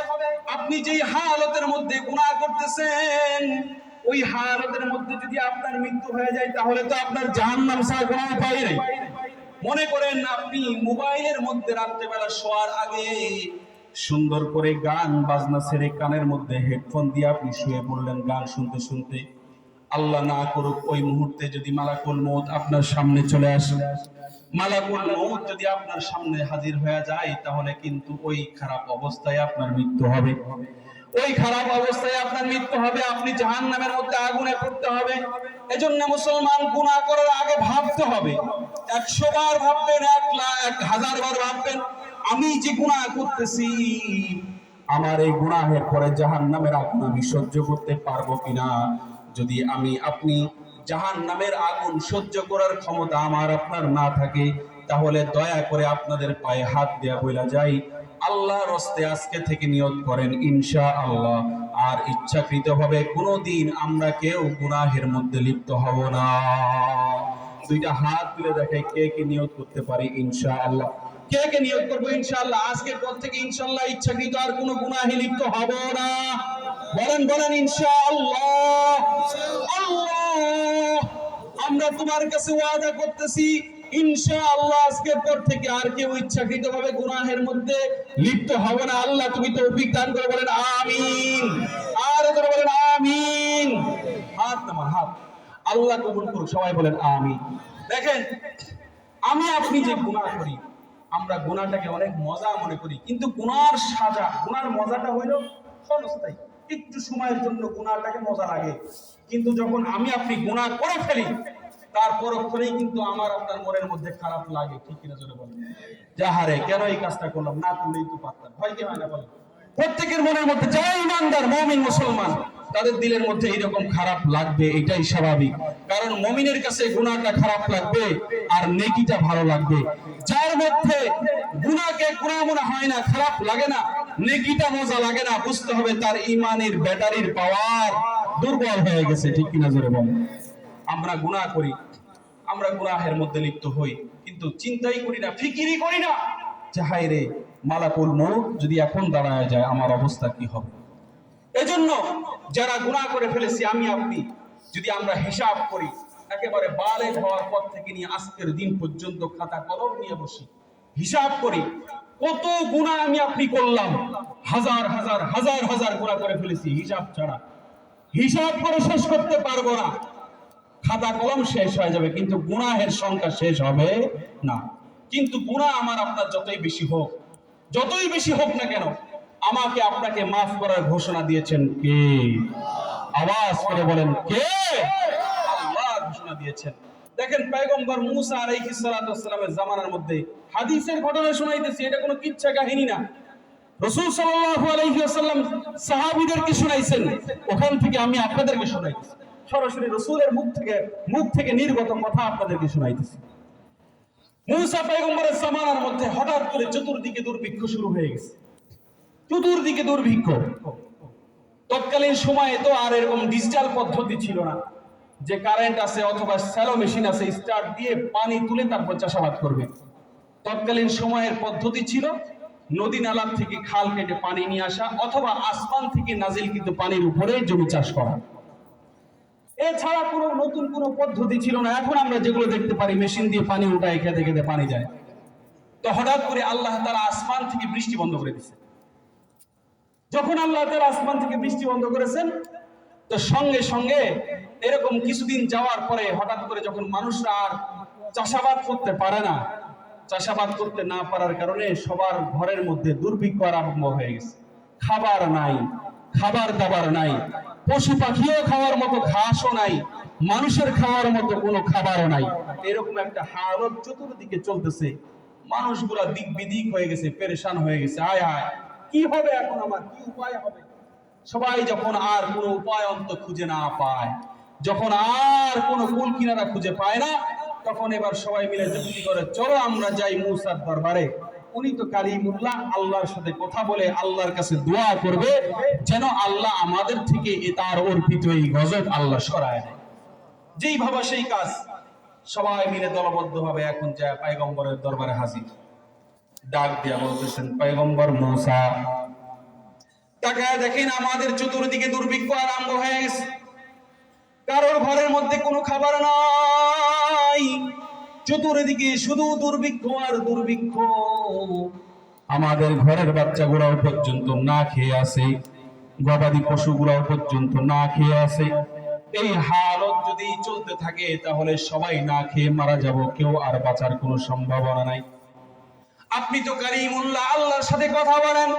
আপনি যেই হালতের মধ্যে গুনাহ করতেছেন, ওই হালতের মধ্যে যদি আপনার মৃত্যু হয়ে যায় তাহলে তো আপনার জাহান্নাম ছাড়া কোনো উপায় নেই। মনে করেন আপনি মোবাইলের মধ্যে রাত্রেবেলা শোয়ার আগে সুন্দর করে গান বাজনা ছেড়ে কানের মধ্যে হেডফোন দিয়ে আপনি শুয়ে পড়লেন গান শুনতে শুনতে। আল্লাহ না করুক ওই মুহূর্তে যদি মালাকুল মউত আপনার সামনে চলে আসে, মালাকুল মউত যদি আপনার সামনে হাজির হয়ে যায়, তাহলে কিন্তু ওই খারাপ অবস্থায় আপনার মৃত্যু হবে। ওই খারাপ অবস্থায় আপনার মৃত্যু হবে, আপনি জাহান্নামের মধ্যে আগুনে পড়তে হবে। এজন্য মুসলমান গুনাহ করার আগে ভাবতে হবে, 100 বার ভাববেন, 1000 বার ভাববেন, আমি যে গুনাহ করতেছি, আমার এই গুনাহের পরে জাহান্নামের আগুন আমি সহ্য করতে পারবো কিনা। যদি আমি আপনি জাহান্নামের আগুন সহ্য করার ক্ষমতা আমার আপনার না থাকে, তাহলে দয়া করে আপনাদের পায়ে হাত দেয়া বলা যায়, আল্লাহর রাস্তে আজকে থেকে নিয়ত করেন ইনশাআল্লাহ আর ইচ্ছাকৃতভাবে কোনোদিন আমরা কেউ গুনাহের মধ্যে লিপ্ত হব না। দুইটা হাত তুলে দেখে কে কে নিয়ত করতে পারি ইনশাআল্লাহ। কে কে নিয়ত করব ইনশাআল্লাহ আজকের পর থেকে ইনশাআল্লাহ ইচ্ছাকৃত আর কোনো গুনাহে লিপ্ত হব না। বলেন বলেন ইনশাআল্লাহ। আল্লাহ আমরা তোমার কাছে ওয়াদা করতেছি, ইনশাআল্লাহ আজকের পর থেকে আর কেউ ইচ্ছাকৃতভাবে গুনাহের মধ্যে লিপ্ত হবে না। আল্লাহ তুমি তৌফিক দান করে, বলেন আমিন। আর করে বলেন আমিন। হাত নামান, হাত। আল্লাহ কবুল করুক, সবাই বলেন আমিন। দেখেন, আমি আপনি যে গুনাহ করি, আমরা গুনাহটাকে অনেক মজা মনে করি, কিন্তু গুনার সাজা, গুনার মজাটা হইল ক্ষণস্থায়ী। একটু সময়ের জন্য গুনাহটাকে মজা লাগে, কিন্তু যখন আমি আপনি গুনাহ করে ফেলি তার পরক্ষণেই কিন্তু আমার আপনার মনের মধ্যে খারাপ লাগে। ঠিক কিনা জোরে বলেন? যাহারে কেন এই কাজটা করলাম, না করলেই তো পারতাম। হয় কি হয় না বলেন? প্রত্যেকের মনের মধ্যে, যারা ইমানদার মুমিন মুসলমান, তাদের দিলের মধ্যে এরকম খারাপ লাগবে, এটাই স্বাভাবিক। কারণ মুমিনের কাছে গুনাহটা খারাপ লাগবে আর নেকিটা ভালো লাগবে। যার মধ্যে গুনাহকে গুনাহ মনে হয় না, খারাপ লাগে না, নেকিটা মজা লাগে না, বুঝতে হবে তার ইমানের ব্যাটারির পাওয়ার দুর্বল হয়ে গেছে। ঠিক কিনা জোরে বলেন? আমরা গুনাহ করি, আমরা গুনাহের মধ্যে লিপ্ত হই, কিন্তু চিন্তাই করি না, ফিকিরই করি না যে হায় রে, মালাকুল মউত যদি এখন দাঁড়ায় যায় আমার অবস্থা কি হবে। এজন্য যারা গুনাহ করে ফেলেছি, আমি আপনি, যদি আমরা হিসাব করি, একেবারে বালেগ হওয়ার পর থেকে নিয়ে আজকের দিন পর্যন্ত খাতা কলম নিয়ে বসি, হিসাব করি কত গুনাহ আমি আপনি করলাম। হাজার হাজার হাজার হাজার গুনাহ করে ফেলেছি হিসাব ছাড়া। হিসাব করে শেষ করতে পারবো না, খাতা কলম শেষ হয়ে যাবে, কিন্তু গুনাহের সংখ্যা শেষ হবে না। কিন্তু গুনাহ আমার আপনার যতই বেশি হোক, যতই বেশি হোক না কেন, আমাকে আপনাকে মাফ করার ঘোষণা দিয়েছেন কে? আওয়াজ করে বলেন কে? আল্লাহ ঘোষণা দিয়েছেন। দেখেন, পয়গম্বর মুসা আলাইহিস সালাতু ওয়াস সালামের জামানার মধ্যে হাদিসের ঘটনা শোনাইতেছি, এটা কোনো কিচ্ছা কাহিনী না। রাসূল সাল্লাল্লাহু আলাইহি ওয়াসাল্লাম সাহাবীদেরকে শোনাইছেন, ওখান থেকে আমি আপনাদেরকে শোনাইতেছি। সরাসরি রাসূলের মুখ থেকে নির্গত কথা আপনাদেরকে শোনাইতেছি। মুসা পয়গম্বরের জামানার মধ্যে হঠাৎ করে চতুর্দিকে দুর্ভিক্ষ শুরু হয়ে গেছে। চতুর্দিকে দুর্ভিক্ষ। তৎকালীন সময়ে তো আর এরকম ডিজিটাল পদ্ধতি ছিল না যে কারেন্ট আছে অথবা স্যালো মেশিন আছে, স্টার্ট দিয়ে পানি তুলে তারপর চাষাবাদ করবে। তৎকালীন সময়ের পদ্ধতি ছিল নদী নালা থেকে খাল কেটে পানি নিয়ে আসা, অথবা আসমান থেকে নাজিল কিন্তু পানির উপরে জমি চাষ করা। এছাড়া কোনো নতুন কোনো পদ্ধতি ছিল না। এখন আমরা যেগুলো দেখতে পারি, মেশিন দিয়ে পানি উঠায়, খেতে খেতে পানি যায়। তো হঠাৎ করে আল্লাহ তাআলা আসমান থেকে বৃষ্টি বন্ধ করে দিয়েছেন। যখন আল্লাহ তাআলা আসমান থেকে বৃষ্টি বন্ধ করেছেন, তো সঙ্গে সঙ্গে এরকম কিছুদিন যাওয়ার পরে হঠাৎ করে যখন মানুষরা আর চাষাবাদ করতে পারে না, চাষাবাদ করতে না পারার কারণে সবার ঘরের মধ্যে দুর্ভিক্ষ আরম্ভ হয়ে গেছে। খাবার নাই, খাবার দাবার নাই, পশু পাখিও খাওয়ার মতো ঘাসও নাই, মানুষের খাওয়ার মতো কোনো খাবারও নাই। এরকম একটা হালত চতুর্দিকে চলতেছে। মানুষগুলা দিক বিদিক হয়ে গেছে, পেরেশান হয়ে গেছে। আয় আয়, কি হবে এখন, আমার কি উপায় হবে? সবাই যখন আর কোনো উপায় অন্ত খুঁজে না পায়, যখন আর কোনো কুল কিনারা খুঁজে পায় না, তখন এবার সবাই মিলে যুক্তি করে, চলো আমরা যাই মুসার দরবারে। উনি তো কালিমুল্লাহ, আল্লাহর সাথে কথা বলে আল্লাহর কাছে দোয়া করবে যেন আল্লাহ আমাদের থেকে তার অর্পিত এই গজব আল্লাহ সরায় দেয়। যেই ভাবা সেই কাজ। সবাই মিলে দলবদ্ধভাবে এখন যায় পয়গম্বরের দরবারে হাজির। ডাক দিয়া বলতেছেন, পয়গম্বর মুসা, তাকায় দেখেন আমাদের চতুর্দিকে দুর্ভিক্ষ আরম্ভ হয়ে গেছে। কারোর ঘরের মধ্যে কোনো খাবার নাই, চতুর্দিকে শুধু দুর্ভিক্ষ আর দুর্ভিক্ষ। আমাদের ঘরের বাচ্চাগুলাও পর্যন্ত না খেয়ে আছে, গবাদি পশুগুলাও পর্যন্ত না খেয়ে আছে। এই হালত যদি চলতে থাকে তাহলে সবাই না খেয়ে মারা যাব, কেউ আর বাঁচার কোনো সম্ভাবনা নাই। আপনি তো কালিমুল্লাহ, আল্লাহর সাথে কথা বলেন,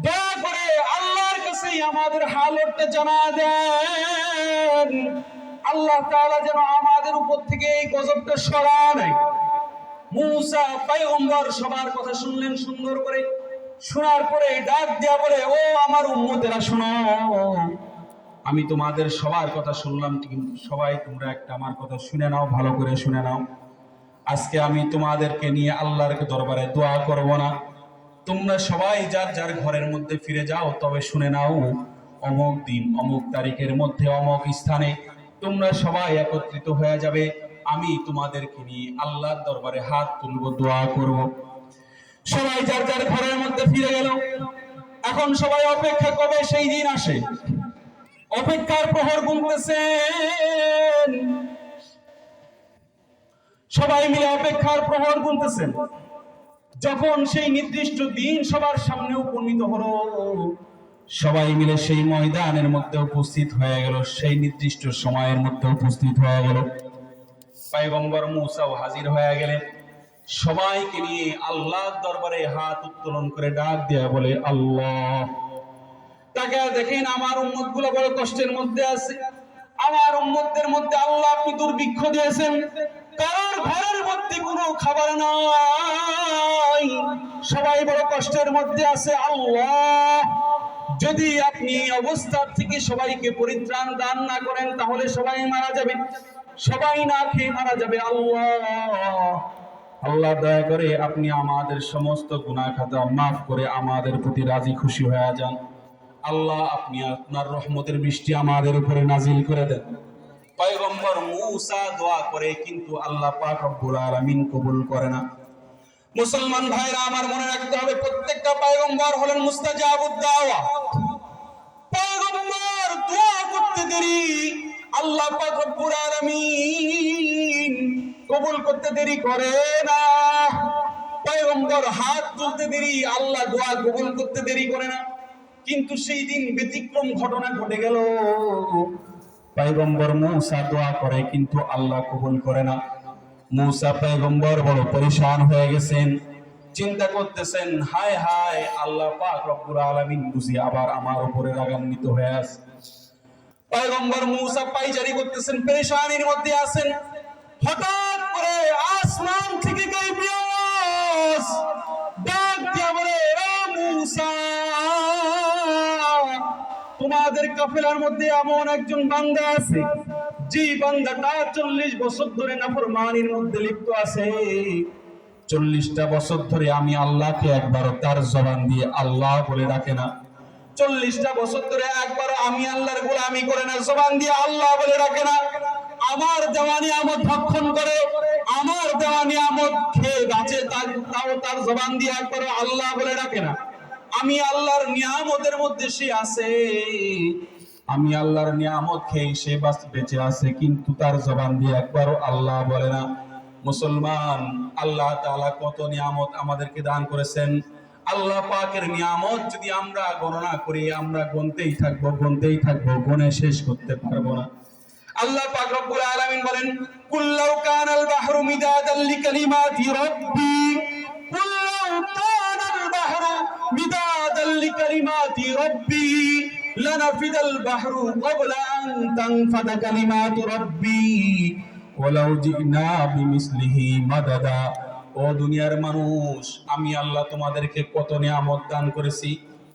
দয়া করে আল্লাহর কাছে আমাদের হালতটা জানা দেন। আল্লাহ তাআলা যেন আমাদের উপর থেকে এই গজবটা সরায় নেয়। মুসা পয়গম্বর সবার কথা শুনলেন সুন্দর করে। শোনার পরে ডাক দেয়া বলে, ও আমার উম্মতেরা শোনো, আমি তোমাদের সবার কথা শুনলাম, কিন্তু সবাই তোমরা একটা আমার কথা শুনে নাও, ভালো করে শুনে নাও। আজকে আমি তোমাদেরকে নিয়ে আল্লাহর দরবারে দোয়া করব না, তোমরা সবাই যার যার ঘরের মধ্যে ফিরে যাও। তবে শুনে নাও, অমুক দিন অমুক তারিখের মধ্যে অমুক স্থানে তোমরা সবাই একত্রিত হয়ে যাবে, আমি তোমাদেরকে নিয়ে আল্লাহর দরবারে হাত তুলব, দোয়া করব। সবাই যার যার ঘরের মধ্যে ফিরে গেল। এখন সবাই অপেক্ষা কবে সেই দিন আসে, অপেক্ষার প্রহর গুনতেছেন। সবাই মিলে অপেক্ষার প্রহর গুনতেছেন। যখন সেই নির্দিষ্ট দিন সবার সামনে উপনীত হলো, সবাই মিলে সেই ময়দানের মধ্যে উপস্থিত হয়ে গেল, সেই নির্দিষ্ট সময়ের মধ্যে উপস্থিত হয়ে গেল। পয়গম্বর মূসাও হাজির হয়ে গেলেন। সবাইকে নিয়ে আল্লাহর দরবারে হাত উত্তোলন করে ডাক দেয়া বলে, আল্লাহ, তাকে দেখেন আমার উম্মতগুলো বড় কষ্টের মধ্যে আছে। আমার উম্মতদের মধ্যে আল্লাহ আপনি দুর্ভিক্ষ দিয়েছেন, কারোর ঘরের মধ্যে কোনো খাবার নাই, সবাই বড় কষ্টের মধ্যে আছে। আল্লাহ, যদি আপনি এই অবস্থা থেকে সবাইকে পরিত্রাণ দান না করেন তাহলে সবাই মারা যাবে, সবাই না খেয়ে মারা যাবে। আল্লাহ দয়া করে আপনি আমাদের সমস্ত গুনাহ খাতা মাফ করে আমাদের প্রতি রাজি খুশি হয়ে যান। আল্লাহ, আপনি আপনার রহমতের বৃষ্টি আমাদের উপরে নাজিল করে দেন। পয়গম্বর মূসা দোয়া করে, কিন্তু আল্লাহ পাক রব্বুল আলামিন কবুল করে না। মুসলমান ভাইরা আমার মনে রাখতে হবে, প্রত্যেকটা পয়গম্বর হলেন মুস্তাজাবুদ দাওয়া। পয়গম্বর দোয়া করতে দেরি, আল্লাহ পাক রব্বুল আলামিন কবুল করতে দেরি করে না। পয়গম্বর হাত তুলতে দেরি, আল্লাহ দোয়া কবুল করতে দেরি করে না। কিন্তু সেই দিন ব্যতিক্রম ঘটনা ঘটে গেল। পয়গম্বর মূসা দোয়া করে, কিন্তু আল্লাহ কবুল করে না। মূসা পয়গম্বর বড় পরেশান হয়ে গেছেন, চিন্তা করতেছেন, হায় হায়, আল্লাহ পাক রব্বুল আলামিন বুঝি আবার আমার উপরে রাগান্বিত হয়ে আছে। পয়গম্বর মূসা পায়চারি করতেছেন, পেরেশানির মধ্যে আছেন। হঠাৎ করে আসমান থেকে গায়বী আওয়াজ ডাক দিয়া বলে, ও মূসা, তোমাদের কাফেলার মধ্যে এমন একজন বান্দা আছে, যে বান্দাটা 40 বছর ধরে নাফরমানির মধ্যে লিপ্ত আছে। 40টা বছর ধরে আমি আল্লাহকে একবারও তার জবান দিয়ে আল্লাহ বলে ডাকে না। 40টা বছর ধরে একবারও আমি আল্লাহর গোলামি করে না, জবান দিয়ে আল্লাহ বলে ডাকে না। আমার দেওয়া নিয়ামত ভক্ষণ করে, আমার দেওয়া নিয়ামত খেয়ে বাঁচে, তাও তার জবান দিয়ে একবারও আল্লাহ বলে ডাকে না। আমি আল্লাহর নিয়ামতের মধ্যে সে আছে, আমি আল্লাহর নিয়ামত খেয়ে সে বেঁচে আছে, কিন্তু তার জবান দিয়ে একবারও আল্লাহ বলে না। মুসলমান, আল্লাহ তাআলা কত নিয়ামত আমাদেরকে দান করেছেন। আল্লাহ পাকের নিয়ামত যদি আমরা গণনা করি, আমরা গুনতেই থাকবো, গুনে শেষ করতে পারবো না। আল্লাহ পাক রব্বুল আলামিন বলেন, কুল্লাউ কানাল বাহরু মিদাদাল লিকালিমাতি রাব্বি, কুল্লাউ কানাল বাহরু মিদাদাল লিকালিমাতি রাব্বি লানাফিদাল বাহরু ক্বাবলা আন তানফাদা কালিমাতু রাব্বি ওয়ালাউ জিনা বিমিসলিহি মাদাদা। ও দুনিয়ার মানুষ, আমি আল্লাহ তোমাদেরকে কত নিয়ামত দান করেছি।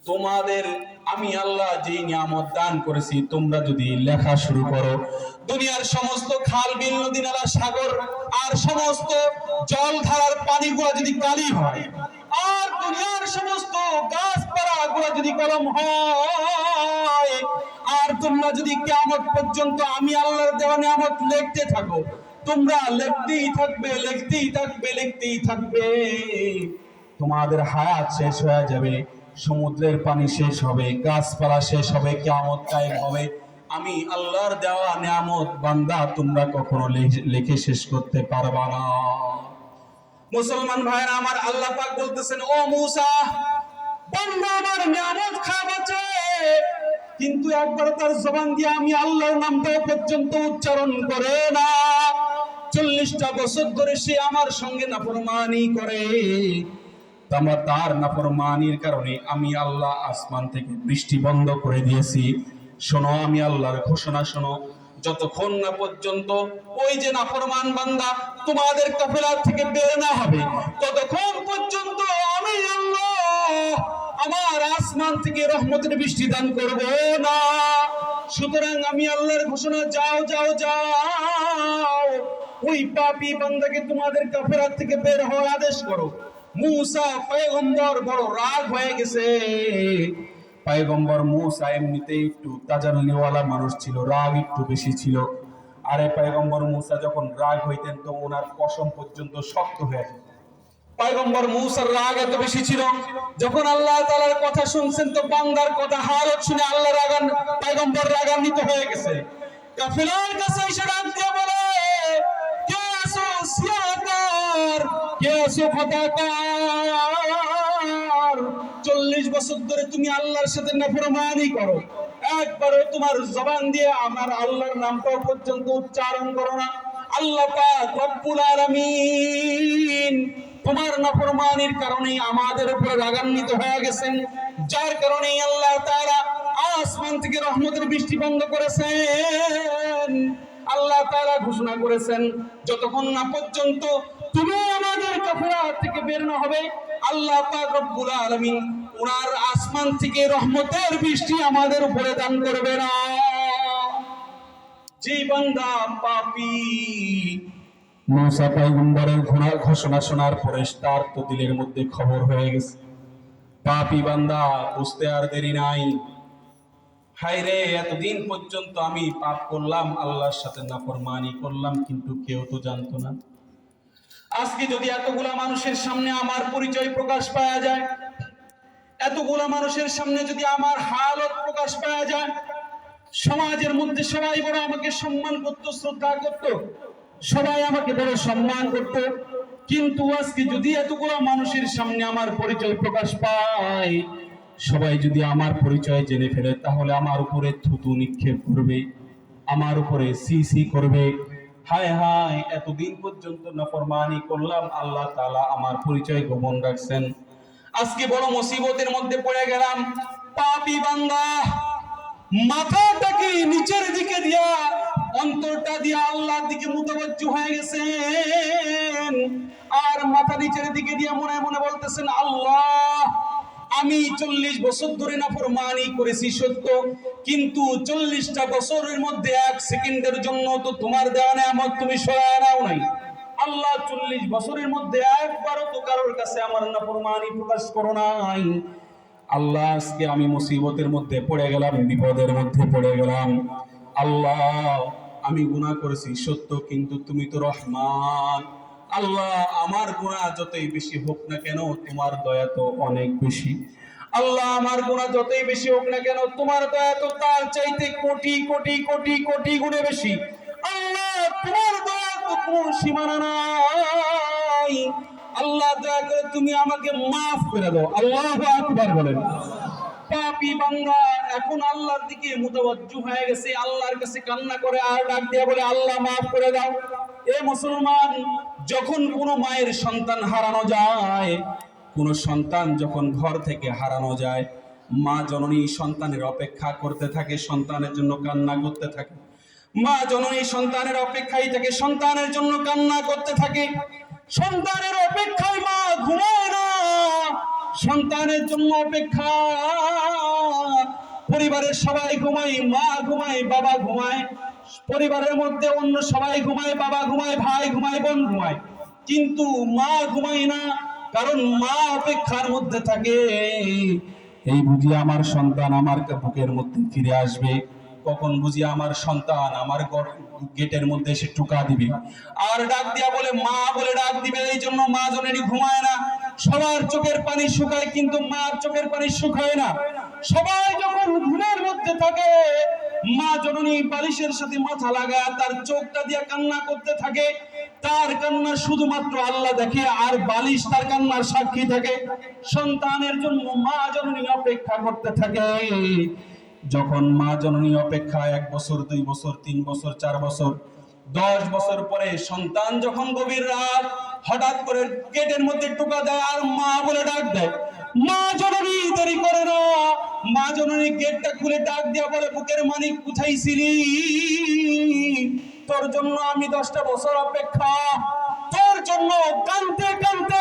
তোমাদের আমি আল্লাহ যে নিয়ামত দান করেছি, তোমরা যদি লেখা শুরু করো, দুনিয়ার সমস্ত খাল বিল নদী নালা সাগর আর সমস্ত জলধারার পানিগুলো যদি কালি হয়, আর দুনিয়ার সমস্ত গাছপালা গুলো যদি কলম হয়, আর তোমরা যদি কিয়ামত পর্যন্ত আমি আল্লাহর দেওয়া নিয়ামত লিখতে থাকো, তোমরা লিখতেই থাকবে, তোমাদের হায়াত শেষ হয়ে যাবে, সমুদ্রের পানি শেষ হবে, গাছপালা শেষ হবে, কিয়ামত কায়েম হবে। আমি আল্লাহর দেওয়া নিয়ামত বান্দা তোমরা কখনো লিখে শেষ করতে পারবা না। মুসলমান ভাইরা আমার, আল্লাহ পাক বলতেছেন, ও মূসা, বান্দা আমার নিয়ামত খাওয়াচ্ছে, কিন্তু একবার তার জবান দিয়ে আমি আল্লাহর নামটা পর্যন্ত উচ্চারণ করে না। 40টা বছর ধরে সে আমার সঙ্গে নাফরমানি করে। তার নাফরমানির কারণে আমি আল্লাহ আসমান থেকে বৃষ্টি বন্ধ করে দিয়েছি। শোনো, আমি আল্লাহর ঘোষণা শোনো, যতক্ষণ না পর্যন্ত ওই যে নাফরমান বান্দা তোমাদের কাফেলা থেকে বের না হবে, ততক্ষণ পর্যন্ত আমি আল্লাহ আমার আসমান থেকে রহমতের বৃষ্টি দান করব না। সুতরাং আমি আল্লাহর ঘোষণা, যাও যাও যাও, ওই পাপী বান্দাকে তোমাদের কাফেলা থেকে বের হওয়ার আদেশ করো। মূসা পয়গম্বর বড় রাগ হয়ে গেছে। পয়গম্বর মূসা এমনিতেই একটু তাজাল্লিওয়ালা মানুষ ছিল, রাগ একটু বেশি ছিল। আরে পয়গম্বর মূসা যখন রাগ হইতেন তো ওনার পশম পর্যন্ত শক্ত হয়ে যেত। পয়গম্বর মূসার রাগ এত বেশি ছিল, যখন আল্লাহ তাআলার কথা শুনছেন তো বান্দার কথা হালত শুনে আল্লাহ পয়গম্বর রাগান্বিত হয়ে গেছে। কাফেলার কাছে এসে ডাক দিয়ে বলে, কে আছো? কে আছো খোদাকার? 40 বছর ধরে তুমি আল্লাহর সাথে নাফরমানি করো, একবারও তোমার জবান দিয়ে আমার আল্লাহর নামটা পর্যন্ত উচ্চারণ করো না। আল্লাহ পাক রব্বুল আলামিন তোমার নাফরমানির কারণে আমাদের উপরে রাগান্বিত হয়ে গেছেন, যার কারণে আল্লাহ তাআলা আসমান থেকে রহমতের বৃষ্টি বন্ধ করেছেন। আল্লাহ তাআলা ঘোষণা করেছেন, যতক্ষণ না পর্যন্ত তুমি আমাদের কাফেলা থেকে বের না হবে, আল্লাহ পাক রব্বুল আলামিন ওনার আসমান থেকে রহমতের বৃষ্টি আমাদের উপরে দান করবে না। যে বান্দা পাপী, মুসা পয়গম্বরের ঘোষণা শোনার পরে তার তো দিলের মধ্যে খবর হয়ে গেছে, পাপী বান্দা বুঝতে আর দেরি নাই। হায় রে, এতদিন পর্যন্ত আমি পাপ করলাম, আল্লাহর সাথে নাফরমানি করলাম, কিন্তু কেউ তো জানতো না। আজকে যদি এতগুলা মানুষের সামনে আমার পরিচয় প্রকাশ পাওয়া যায়, এতগুলা মানুষের সামনে যদি আমার হালত প্রকাশ পাওয়া যায়, সমাজের মধ্যে সবাই বড় আমাকে সম্মান করতো, শ্রদ্ধা করতো, সবাই আমাকে বড় সম্মান করতো, কিন্তু আজকে যদি এতগুলা মানুষের সামনে আমার পরিচয় প্রকাশ পায়, সবাই যদি আমার পরিচয় জেনে ফেলে, তাহলে আমার উপরে থুতু নিক্ষেপ করবে, আমার উপরে সি সি করবে। হায় হায়, এতদিন পর্যন্ত নাফরমানি করলাম, আল্লাহ তাআলা আমার পরিচয় গোপন রাখছেন, আজকে বড় মুসিবতের মধ্যে পড়ে গেলাম। পাপী বান্দা মাথাটাকে নিচের দিকে দিয়া, অন্তরটা দিয়া আল্লাহর দিকে মুতাওয়াজ্জিহ হয়ে গেছেন, আর মাথা নিচের দিকে দিয়া মনে মনে বলতেছেন, আল্লাহ আমি 40 বছর ধরে নাফরমানি করেছি সত্য, কিন্তু 40টা বছরের মধ্যে 1 সেকেন্ডের জন্য তো তোমার দেওয়া নেয়ামত তুমি সরায় নাও নাই। আল্লাহ 40 বছরের মধ্যে একবারও তো কারোর কাছে আমার নাফরমানি প্রকাশ করো নাই। আল্লাহ আজকে আমি মুসিবতের মধ্যে পড়ে গেলাম, বিপদের মধ্যে পড়ে গেলাম। আল্লাহ আমি গুনাহ করেছি সত্য, কিন্তু তুমি তো রহমান। আল্লাহ আমার গুনাহ যতই বেশি হোক না কেন, তোমার দয়া তো অনেক বেশি। আল্লাহ আমার গুনাহ যতই বেশি হোক না কেন, তোমার দয়া তো তার চাইতে কোটি কোটি কোটি কোটি গুণে বেশি। আল্লাহ তোমার দয়া তো কোনো সীমানা নাই। আল্লাহ দয়া করে তুমি আমাকে মাফ করে দাও। আল্লাহু আকবার বলেন। পাপী বান্দা এখন আল্লাহর দিকে মুতাওয়াজ্জিহ হয়ে গেছে, আল্লাহর কাছে কান্না করে আর ডাক দিয়ে বলে, আল্লাহ মাফ করে দাও। এ মুসলমান, যখন কোনো মায়ের সন্তান হারানো যায়, কোন সন্তান যখন ঘর থেকে হারানো যায়, মা জননী সন্তানের অপেক্ষা করতে থাকে, সন্তানের জন্য কান্না করতে থাকে। মা জননী সন্তানের অপেক্ষায় থাকে, সন্তানের জন্য কান্না করতে থাকে। সন্তানের অপেক্ষায় মা ঘুমায় না, সন্তানের জন্য অপেক্ষা। পরিবারের সবাই ঘুমায়, মা ঘুমায়, বাবা ঘুমায়, পরিবারের মধ্যে অন্য সবাই ঘুমায়, বাবা ঘুমায়, ভাই ঘুমায়, বোন ঘুমায়, কিন্তু মা ঘুমায় না, কারণ মা অপেক্ষার মধ্যে থাকে। এই বুঝি আমার সন্তান আমার বুকের মধ্যে ফিরে আসবে, কখন বুঝি আমার সন্তান আমার গেটের মধ্যে এসে টুকা দিবে আর ডাক দিয়া বলে মা বলে ডাক দিবে। এই জন্য মা জননী ঘুমায় না। সবার চোখের পানি শুকায়, কিন্তু মার চোখের পানি শুকায় না। সবাই যখন ঘুমের মধ্যে থাকে, মা জননী বালিশের সাথে মাথা লাগায় তার চোখটা দিয়ে কান্না করতে থাকে। তার কান্না শুধুমাত্র আল্লাহ দেখে, আর বালিশ তার কান্নার সাক্ষী থাকে। সন্তানের জন্য মা জননী অপেক্ষা করতে থাকে। যখন মা জননী অপেক্ষা 1 বছর, 2 বছর, 3 বছর, 4 বছর, 10 বছর পরে সন্তান যখন গভীর রাত হঠাৎ করে গেটের মধ্যে টোকা দেয় আর মা বলে ডাক দেয়, মা জননী দেরি করে না। মা জননী গেটটা খুলে ডাক দিয়া বলে, বুকের মানিক কোথায় ছিলি? তোর জন্য আমি 10টা বছর অপেক্ষা, তোর জন্য কাঁদতে কাঁদতে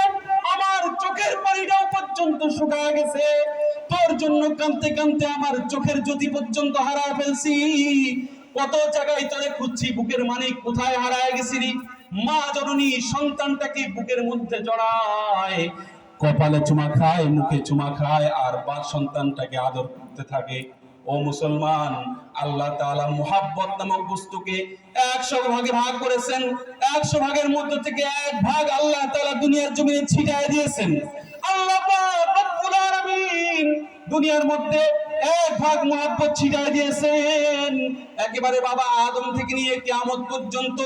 আমার চোখের পানিটাও পর্যন্ত শুকায় গেছে, তোর জন্য কাঁদতে কাঁদতে আমার চোখের জ্যোতি পর্যন্ত হারায় ফেলছি। কত জায়গায় তোরে খুঁজছি, বুকের মানিক কোথায় হারায় গেছিলি? মা জননী সন্তানটাকে বুকের মধ্যে জড়ায়, কপালে চুমা খায়, মুখে চুমা খায়, আর সন্তানটাকে আদর করতে থাকে। ও মুসলমান, আল্লাহ তাআলা মুহাব্বত নামক বস্তুকে 100 ভাগে ভাগ করেছেন। 100 ভাগের মধ্যে থেকে 1 ভাগ আল্লাহ তাআলা দুনিয়ার জমিনে ছিটিয়ে দিয়েছেন। আল্লাহ পাক রব্বুল আলামিন দুনিয়ার মধ্যে এক ভাগ মহব্বত ছিটায় দিয়েছেন। একেবারে বাবা আদম থেকে নিয়ে কিয়ামত পর্যন্ত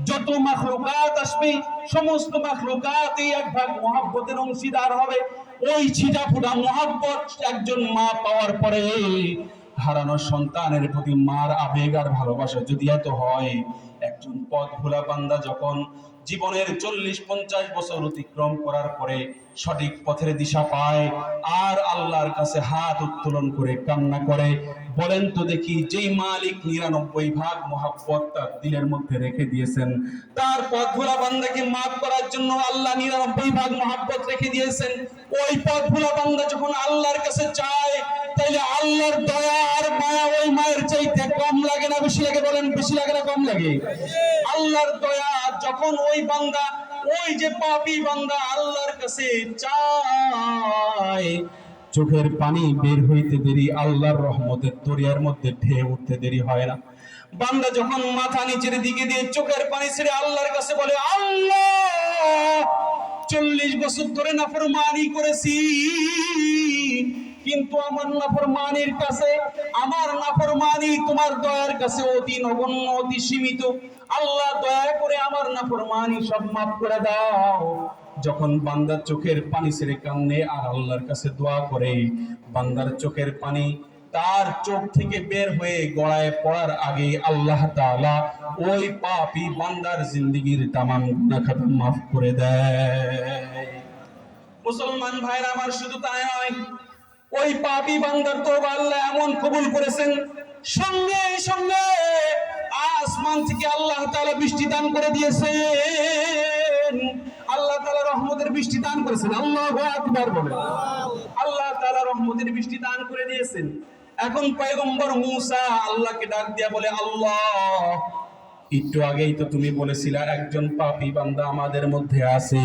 যত মাখলুকাত আসবে, সমস্ত মাখলুকাত এই এক ভাগ মহব্বতের অংশীদার হবে। ওই ছিটা ফুটা মহব্বত একজন মা পাওয়ার পরে হারানো সন্তানের প্রতি মার আবেগ আর ভালোবাসা যদি এত হয়, একজন পথ ভোলা বান্দা যখন জীবনের 40-50 বছর অতিক্রম করার পরে সঠিক পথের দিশা পায় আর আল্লাহর কাছে হাত উত্তোলন করে কান্না করে, বলেন তো দেখি, যেই মালিক 99 ভাগ মহব্বত তার দিলের মধ্যে রেখে দিয়েছেন, তার পথ ভোলা বান্দাকে মাফ করার জন্য আল্লাহ 99 ভাগ মহব্বত রেখে দিয়েছেন। ওই পথ ভোলা বান্দা যখন আল্লাহর কাছে চায়, তাইলে আল্লাহর দয়া আর মায়া ওই মায়ের চাইতে কম লাগে না বেশি লাগে? বলেন, বেশি লাগে না কম লাগে? আল্লাহর দয়া যখন ওই বান্দা, ওই যে পাপী বান্দা আল্লাহর কাছে চায়, চোখের পানি বের হইতে দেরি, আল্লাহর রহমতের দরিয়ার মধ্যে ঢেউ উঠতে দেরি হয় না। বান্দা যখন মাথা নিচের দিকে দিয়ে চোখের পানি ছেড়ে আল্লাহর কাছে বলে, আল্লাহ 40 বছর ধরে নাফরমানি করেছি, কিন্তু আমার নাফরমানির কাছে, আমার নাফরমানি তোমার দয়ার কাছে অতি নগণ্য, অতি সীমিত। আল্লাহ দয়া করে আমার নাফরমানি সব মাফ করে দাও। যখন বান্দার চোখের পানি ছেড়ে কান্নে আর আল্লাহর কাছে দোয়া করে, বান্দার চোখের পানি তার চোখ থেকে বের হয়ে গড়ায় পড়ার আগে আল্লাহ তাআলা ওই পাপী বান্দার জিন্দেগীর তামাম গুনাহ খাতা মাফ করে দেয়। মুসলমান ভাইরা আমার, শুধু তাই নয়, ওই পাপী বান্দার তওবা আল্লাহ এমন কবুল করেছেন, সঙ্গে সঙ্গে আসমান থেকে আল্লাহ তাআলা বৃষ্টি দান করে দিয়েছেন। আল্লাহ তাআলা রহমতের বৃষ্টি দান করেছেন। আল্লাহু আকবার বলে। আল্লাহ তাআলা রহমতের বৃষ্টি দান করে দিয়েছেন। এখন পয়গম্বর মূসা আল্লাহকে ডাক দিয়া বলে, আল্লাহ, একটু আগেই তো তুমি বলেছিলা একজন পাপী বান্দা আমাদের মধ্যে আছে,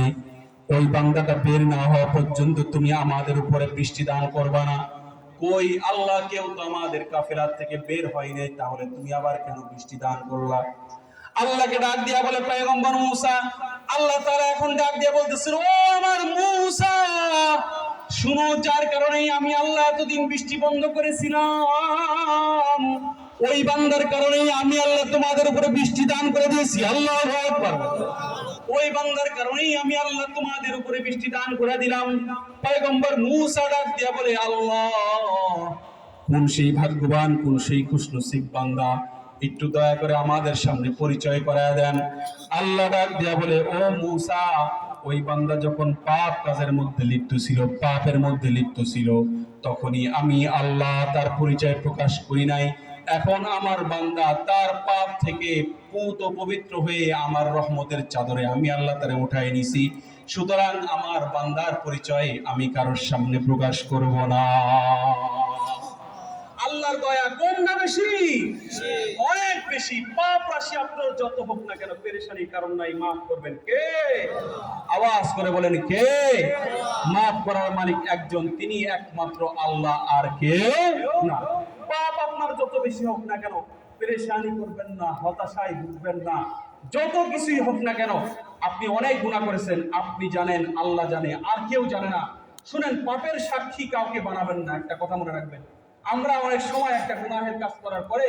ওই বান্দাটা বের না হওয়া পর্যন্ত তুমি আমাদের উপরে বৃষ্টি দান করবা না। কই আল্লাহ, কেউ তো আমাদের কাফেলার থেকে বের হয় নাই, তাহলে তুমি আবার কেন বৃষ্টি দান করলা? আল্লাহকে ডাক দিয়া বলে পয়গম্বর মূসা, আল্লাহ তাআলা এখন ডাক দিয়া বলতেছেন, ও আমার মূসা, শুনো, যার কারণেই আমি আল্লাহ এতদিন বৃষ্টি বন্ধ করেছিলাম, ওই বান্দার কারণেই আমি আল্লাহ তোমাদের উপরে বৃষ্টি দান করে দিয়েছি। আল্লাহু আকবার। ওই বান্দার কারণেই আমি আল্লাহ তোমাদের উপরে বৃষ্টি দান করে দিলাম। পয়গম্বর মূসা ডাক দিয়া বলে, আল্লাহ, কোন সেই ভাগ্যবান, কোন সেই খুশনসিব বান্দা, একটু দয়া করে আমাদের সামনে পরিচয় করায় দেন। আল্লাহ ডাক দিয়া বলে, ও মূসা, ওই বান্দা যখন পাপ কাজের মধ্যে লিপ্ত ছিল, পাপের মধ্যে লিপ্ত ছিল, তখনই আমি আল্লাহ তার পরিচয় প্রকাশ করি নাই। এখন আমার বান্দা তার পাপ থেকে পুত ও পবিত্র হয়ে আমার রহমতের চাদরে আমি আল্লাহ তারে উঠাই নিছি। সুতরাং আমার বান্দার পরিচয় আমি কারোর সামনে প্রকাশ করব না। আল্লাহর দয়া কম না বেশি? অনেক বেশি। পাপ রাশি আপনার যত হোক না কেন, পেরেশানির কারণ নাই, মাফ করবেন কে? আওয়াজ করে বলেন, কে? মাফ করার মালিক একজন, তিনি একমাত্র আল্লাহ, আর কেউ না। পাপ আপনার যত বেশি হোক না কেন, পেরেশানি করবেন না, হতাশায় ভুগবেন না। যত কিছুই হোক না কেন, আপনি অনেক গুনাহ করেছেন, আপনি জানেন, আল্লাহ জানে, আর কেউ জানে না। শুনেন, পাপের সাক্ষী কাউকে বানাবেন না, একটা কথা মনে রাখবেন। আমরা অনেক সময় একটা গুনাহের কাজ করার পরে